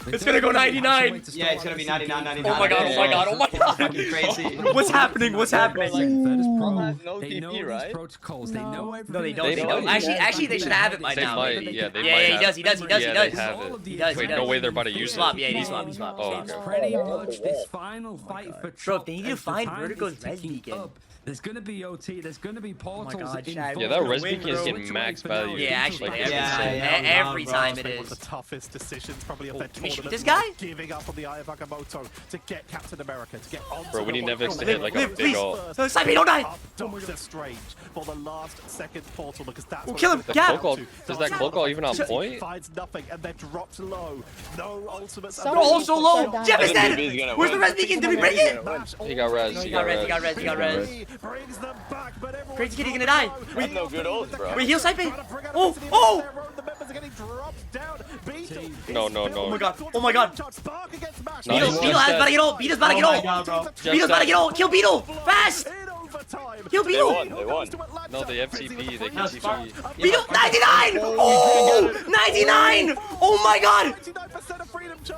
It's gonna go 99. Yeah, it's gonna be 99, 99. Oh my god. Oh my god. Oh my god. Fucking crazy. What's happening? What's happening? Virtus Pro, has no they TP, know these right? protocols. They know No, everything. they that don't. They They don't. might. Actually, they should have it by They now. might. Yeah, they might. Yeah, he have does. He does. He does. Yeah, He they does. have All it. of the He does. Wait, no way they're about to use Swap. it. Yeah, he swap. He swap. Oh, It's okay. pretty much this final fight for Bro, Chop. if they need to as the find time Vertigo's is res ticking beacon. up. There's gonna be OT. There's gonna be portals. God, in Chad. full Yeah, that swing, res beacon is bro. getting Which max way for now? value. Yeah, actually, Like, every yeah, time. yeah, Every bro. time It's it been one of is. the toughest decisions probably of Oh, their can we shoot tournament. this guy? Giving up on the Eye of Agamotto to get Captain America, to get on. Bro, we need the Nevix to hit like a Live, big please. ult. So, Psy, don't die. Up Doctor Strange for the last second portal because that's what kill it's him. gonna Yeah. come down to. Does that cloak ult even on He point? finds nothing and they're dropped low. No ultimates. They're They're all so low. Upside Jeff is down. dead. He's gonna Where's the win. res beacon? Did we break it? He got res. He got res. He got res. He got res. Brings them back, but everyone's Crazy Kitty gonna die. We have no good ult, bro. Wait, heal Saipe. Oh, Oh, oh. The members are getting dropped down. Beetle No, no, is no. Oh my god. Oh my god. Spark against Max. Nice. Beetle has about to get ult. Beetle's about to get ult. Beetle's about to get ult. Kill Beetle. Fast. In overtime, Yo, They won. They won. No, they have TP. They can TP. Beetle 99! Oh! 99! Oh my god!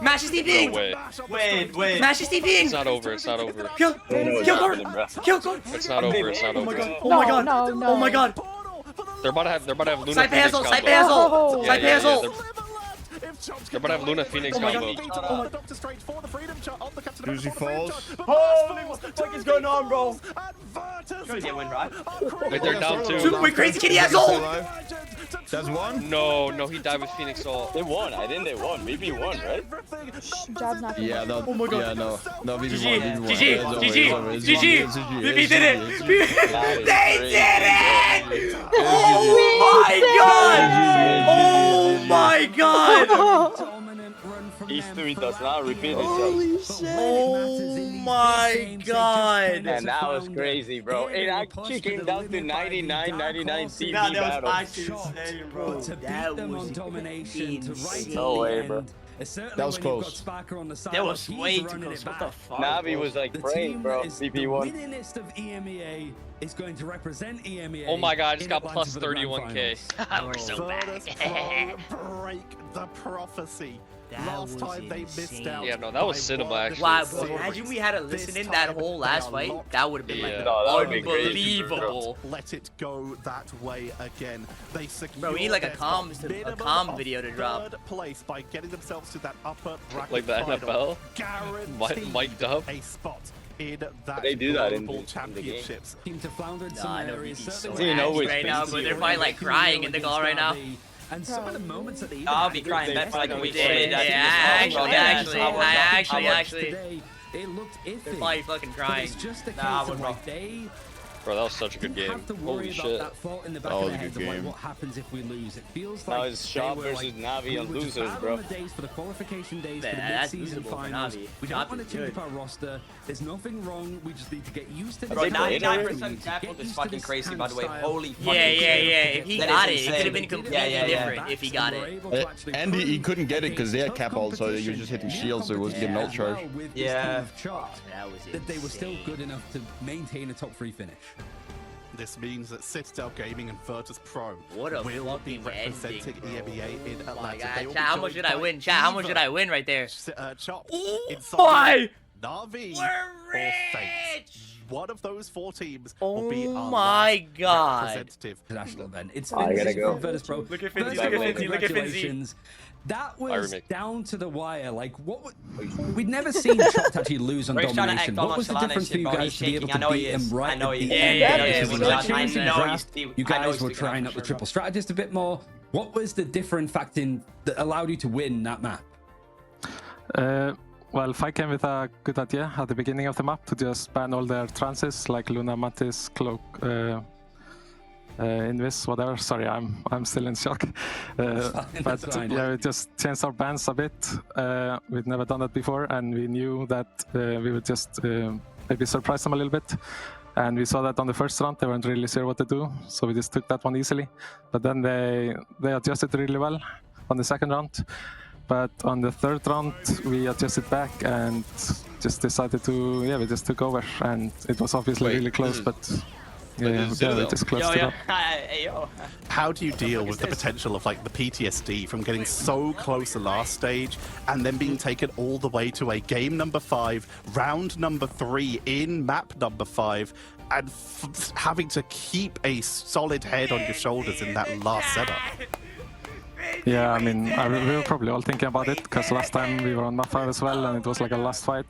Mash is TPing! No way. Wait. Mash is TPing! It's not over. It's not over. Kill! Kill Gordon! Kill Gordon! It's not over. It's not over. Oh my god! No, no. Oh my god! They're about to have Luna Psy Phoenix Ult! combo. Psy Ult! Yeah, Psy Ult! They're about to have Luna Phoenix Oh my combo. god! Uzi falls. Holy, what the fuck is going on, bro? Trying to get win, right? Wait, they're down 2. Wait, Crazy Kitty has ult! That's one. No, he died with Phoenix ult. They won. I think they won. Maybe won, right? Job's not Yeah, no. Oh my god. Yeah, no. No, VP GG! won. GG! GG! VP did it! They did it! Oh my god! Oh my god! History does not repeat itself. Holy shit. Oh my god! And that was crazy, bro. It actually came down to 99 TV Nah, that was battle. actually insane, bro. That was insane. No way, bro. That was close. That was way too close. What the fuck? Navi was like praying, bro. VP won. EMEA is going to represent EMEA. Oh my god, I just got plus 31k. We're so bad. Break the prophecy. That Last was time they missed insane. out. Yeah, no, that was cinema, actually. Wow, bro, imagine we had to listen in that whole last fight. That would have been like Yeah. No, that would've been crazy, bro. unbelievable. Let it go that way again. They secure Bro, we need like a their spot. comm video to drop. Third place by getting themselves to that upper bracket Like the final. NFL? Guaranteed Mic'd up? a spot in that They do that in global the championships. Team to flounder in Nah, some I know areas. VP's so certainly You know angry it's right now, Finnsi, but they're right? probably like crying in the call right now. And some of the moments that they even I'll had be with crying the back for like a best week Yeah, straight. yeah, I think actually, today, it looked they're iffy. probably fucking But crying. it's just a case Nah, I of wouldn't, like they Bro, that was such a good didn't game. have to worry Holy about shit. that thought in the back That of was their a heads good of like game. what happens if we lose. It feels Now like it's they Shop were, versus like, Navi we and were just losers, bad bro. on the days for the qualification days for the Man, that's mid-season losable for finals. Navi. We Shop don't want is to change good. up our roster. There's nothing wrong. We just need to get used to this. Bro, They played 99% Get tackle is used to fucking this crazy, kind by of the way. style. Holy fucking Yeah. shit. If he That got is it, it could insane. have been completely different if he got it. And he couldn't get it because they had cap ult, so he was just hitting shields, so he wasn't getting ult charge. Yeah. That was That they were still insane. good enough to maintain a top 3 finish. This means that Citadel Gaming and Virtus Pro What a will be fucking representing ending, bro. EMEA in Oh my Atlanta. god, They will chat, be how much joined did I by win? Chat, how much did Eva, I win right there? Chop, Oh Inside, my! Na'Vi, We're or Fate. rich! One of those 4 teams will be Oh our my last god. representative. International event. It's I gotta Finnsi go. from Virtus Pro. Look at Finnsi, First look at of all, Finnsi, look at Finnsi. congratulations. That was remake. down to the wire. Like, we'd never seen Chopped actually lose on Bro, he's trying to domination. act What was the nonchalant difference and for you shit, bro. guys He's to be able shaking. I to know he beat him is. right I know at he the is. end? Yeah, Like, yeah, this we was got- a change in I know draft. he's- You I know guys he's were sticking up trying for up the sure, triple strategist a bit more. What was the different fact that allowed you to win that map? Well, Fight came with a good idea at the beginning of the map to just ban all their trances like Luna, Mattis, Cloak, Invis, whatever. Sorry, I'm still in shock. But fine. yeah, we just changed our bans a bit. We'd never done that before, and we knew that we would just maybe surprise them a little bit. And we saw that on the first round, they weren't really sure what to do, so we just took that one easily. But then they adjusted really well on the second round. But on the third round, we adjusted back and just decided to, yeah, we just took over. And it was obviously really close, but yeah, we just closed it up. Hey, yo. How do you deal with the potential of like the PTSD from getting so close the last stage and then being taken all the way to a game number 5, round number 3 in map number 5, and having to keep a solid head on your shoulders in that last setup? Yeah, I mean, we were probably all thinking about it because last time we were on map 5 as well, and it was like a last fight.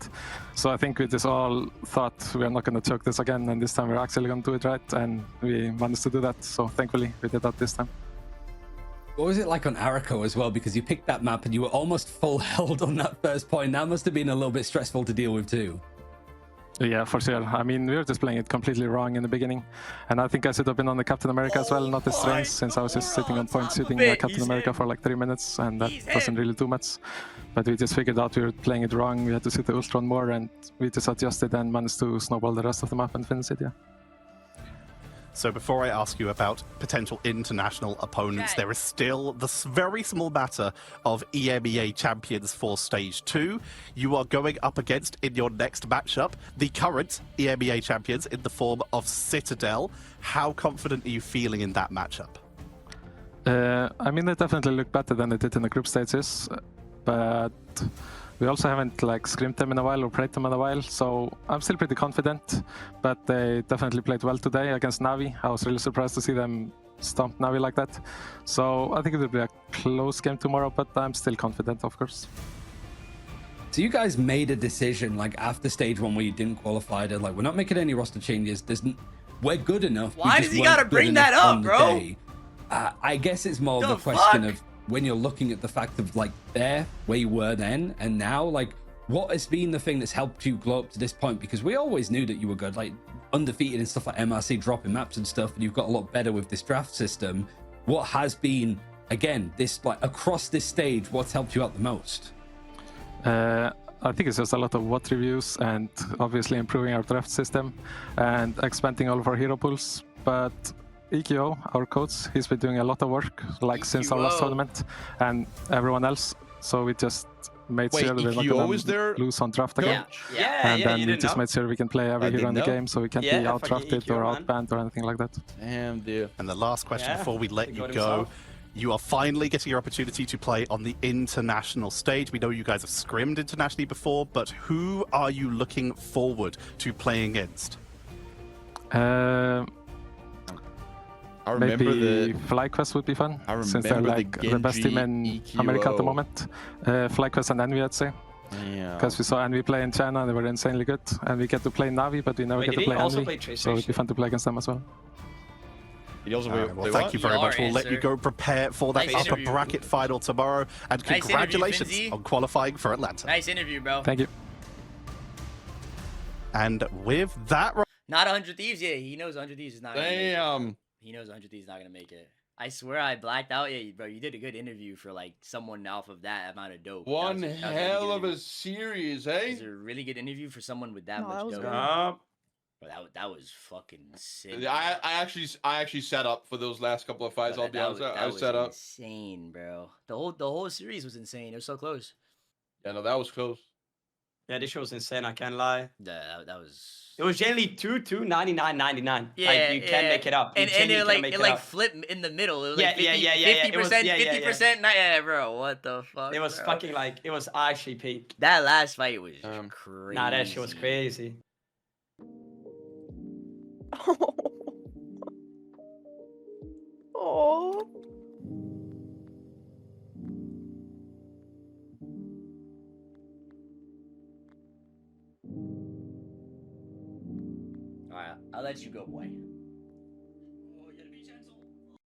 So I think we just all thought we are not going to choke this again, and this time we're actually going to do it right, and we managed to do that. So thankfully, we did that this time. What was it like on Araco as well? Because you picked that map and you were almost full held on that first point. That must have been a little bit stressful to deal with too. Yeah, for sure. I mean, we were just playing it completely wrong in the beginning. And I think I should have been on the Captain America as well, not the Strange, since I was just sitting on point shooting Captain America for like 3 minutes, and that wasn't really too much. But we just figured out we were playing it wrong, we had to shoot the Ultron more, and we just adjusted and managed to snowball the rest of the map and finish it, yeah. So before I ask you about potential international opponents, there is still the very small matter of EMEA champions for Stage 2. You are going up against, in your next matchup, the current EMEA champions in the form of Citadel. How confident are you feeling in that matchup? I mean, they definitely look better than they did in the group stages, but we also haven't like scrimmed them in a while or played them in a while, so I'm still pretty confident. But they definitely played well today against Navi. I was really surprised to see them stomp Navi like that. So I think it will be a close game tomorrow, but I'm still confident, of course. So you guys made a decision like after stage 1 where you didn't qualify to like, we're not making any roster changes. We're good enough. Why does he gotta bring that up, bro? I guess it's more of a question of when you're looking at the fact of like where you were then and now, like what has been the thing that's helped you glow up to this point? Because we always knew that you were good, like undefeated and stuff like MRC, dropping maps and stuff, and you've got a lot better with this draft system. What has been, again, this like across this stage, what's helped you out the most? I think it's just a lot of WOT reviews and obviously improving our draft system and expanding all of our hero pools. But EQO, our coach, he's been doing a lot of work like since our last tournament, and everyone else. So we just made sure we're not gonna lose on draft again. And then we just made sure we can play every hero in the game, so we can't be out-drafted or out-banned or anything like that. Damn, dude. And the last question before we let you go. You are finally getting your opportunity to play on the international stage. We know you guys have scrimmed internationally before, but who are you looking forward to playing against? Maybe FlyQuest would be fun, since they're like the best team in America at the moment. FlyQuest and Envy, I'd say. Because we saw Envy play in China, they were insanely good. And we get to play Navi, but we never get to play Envy. So it'd be fun to play against them as well. Well, thank you very much. We'll let you go prepare for that upper bracket final tomorrow. And congratulations on qualifying for Atlanta. Nice interview, bro. Thank you. And with that... Not 100 Thieves, yeah. He knows 100 Thieves is not going to make it. He knows 100 Thieves is not going to make it. I swear I blacked out. Yeah, bro, you did a good interview for like someone off of that amount of dope. One hell of a series, eh? It was a really good interview for someone with that much dope. Bro, that was fucking sick. I actually set up for those last couple of fights. Bro, I'll be honest. I set up. Insane, bro. The whole series was insane. It was so close. Yeah, no, that was close. Yeah, this show was insane. I can't lie. Yeah, that was. It was generally 2-2, 99. Yeah, like, you can't make it up. And it like flipped in the middle. It was like 50%, 50%. Yeah, bro. What the fuck? It was fucking like it was actually peak. That last fight was crazy. Nah, that shit was crazy. Oh. Alright, I'll let you go, boy.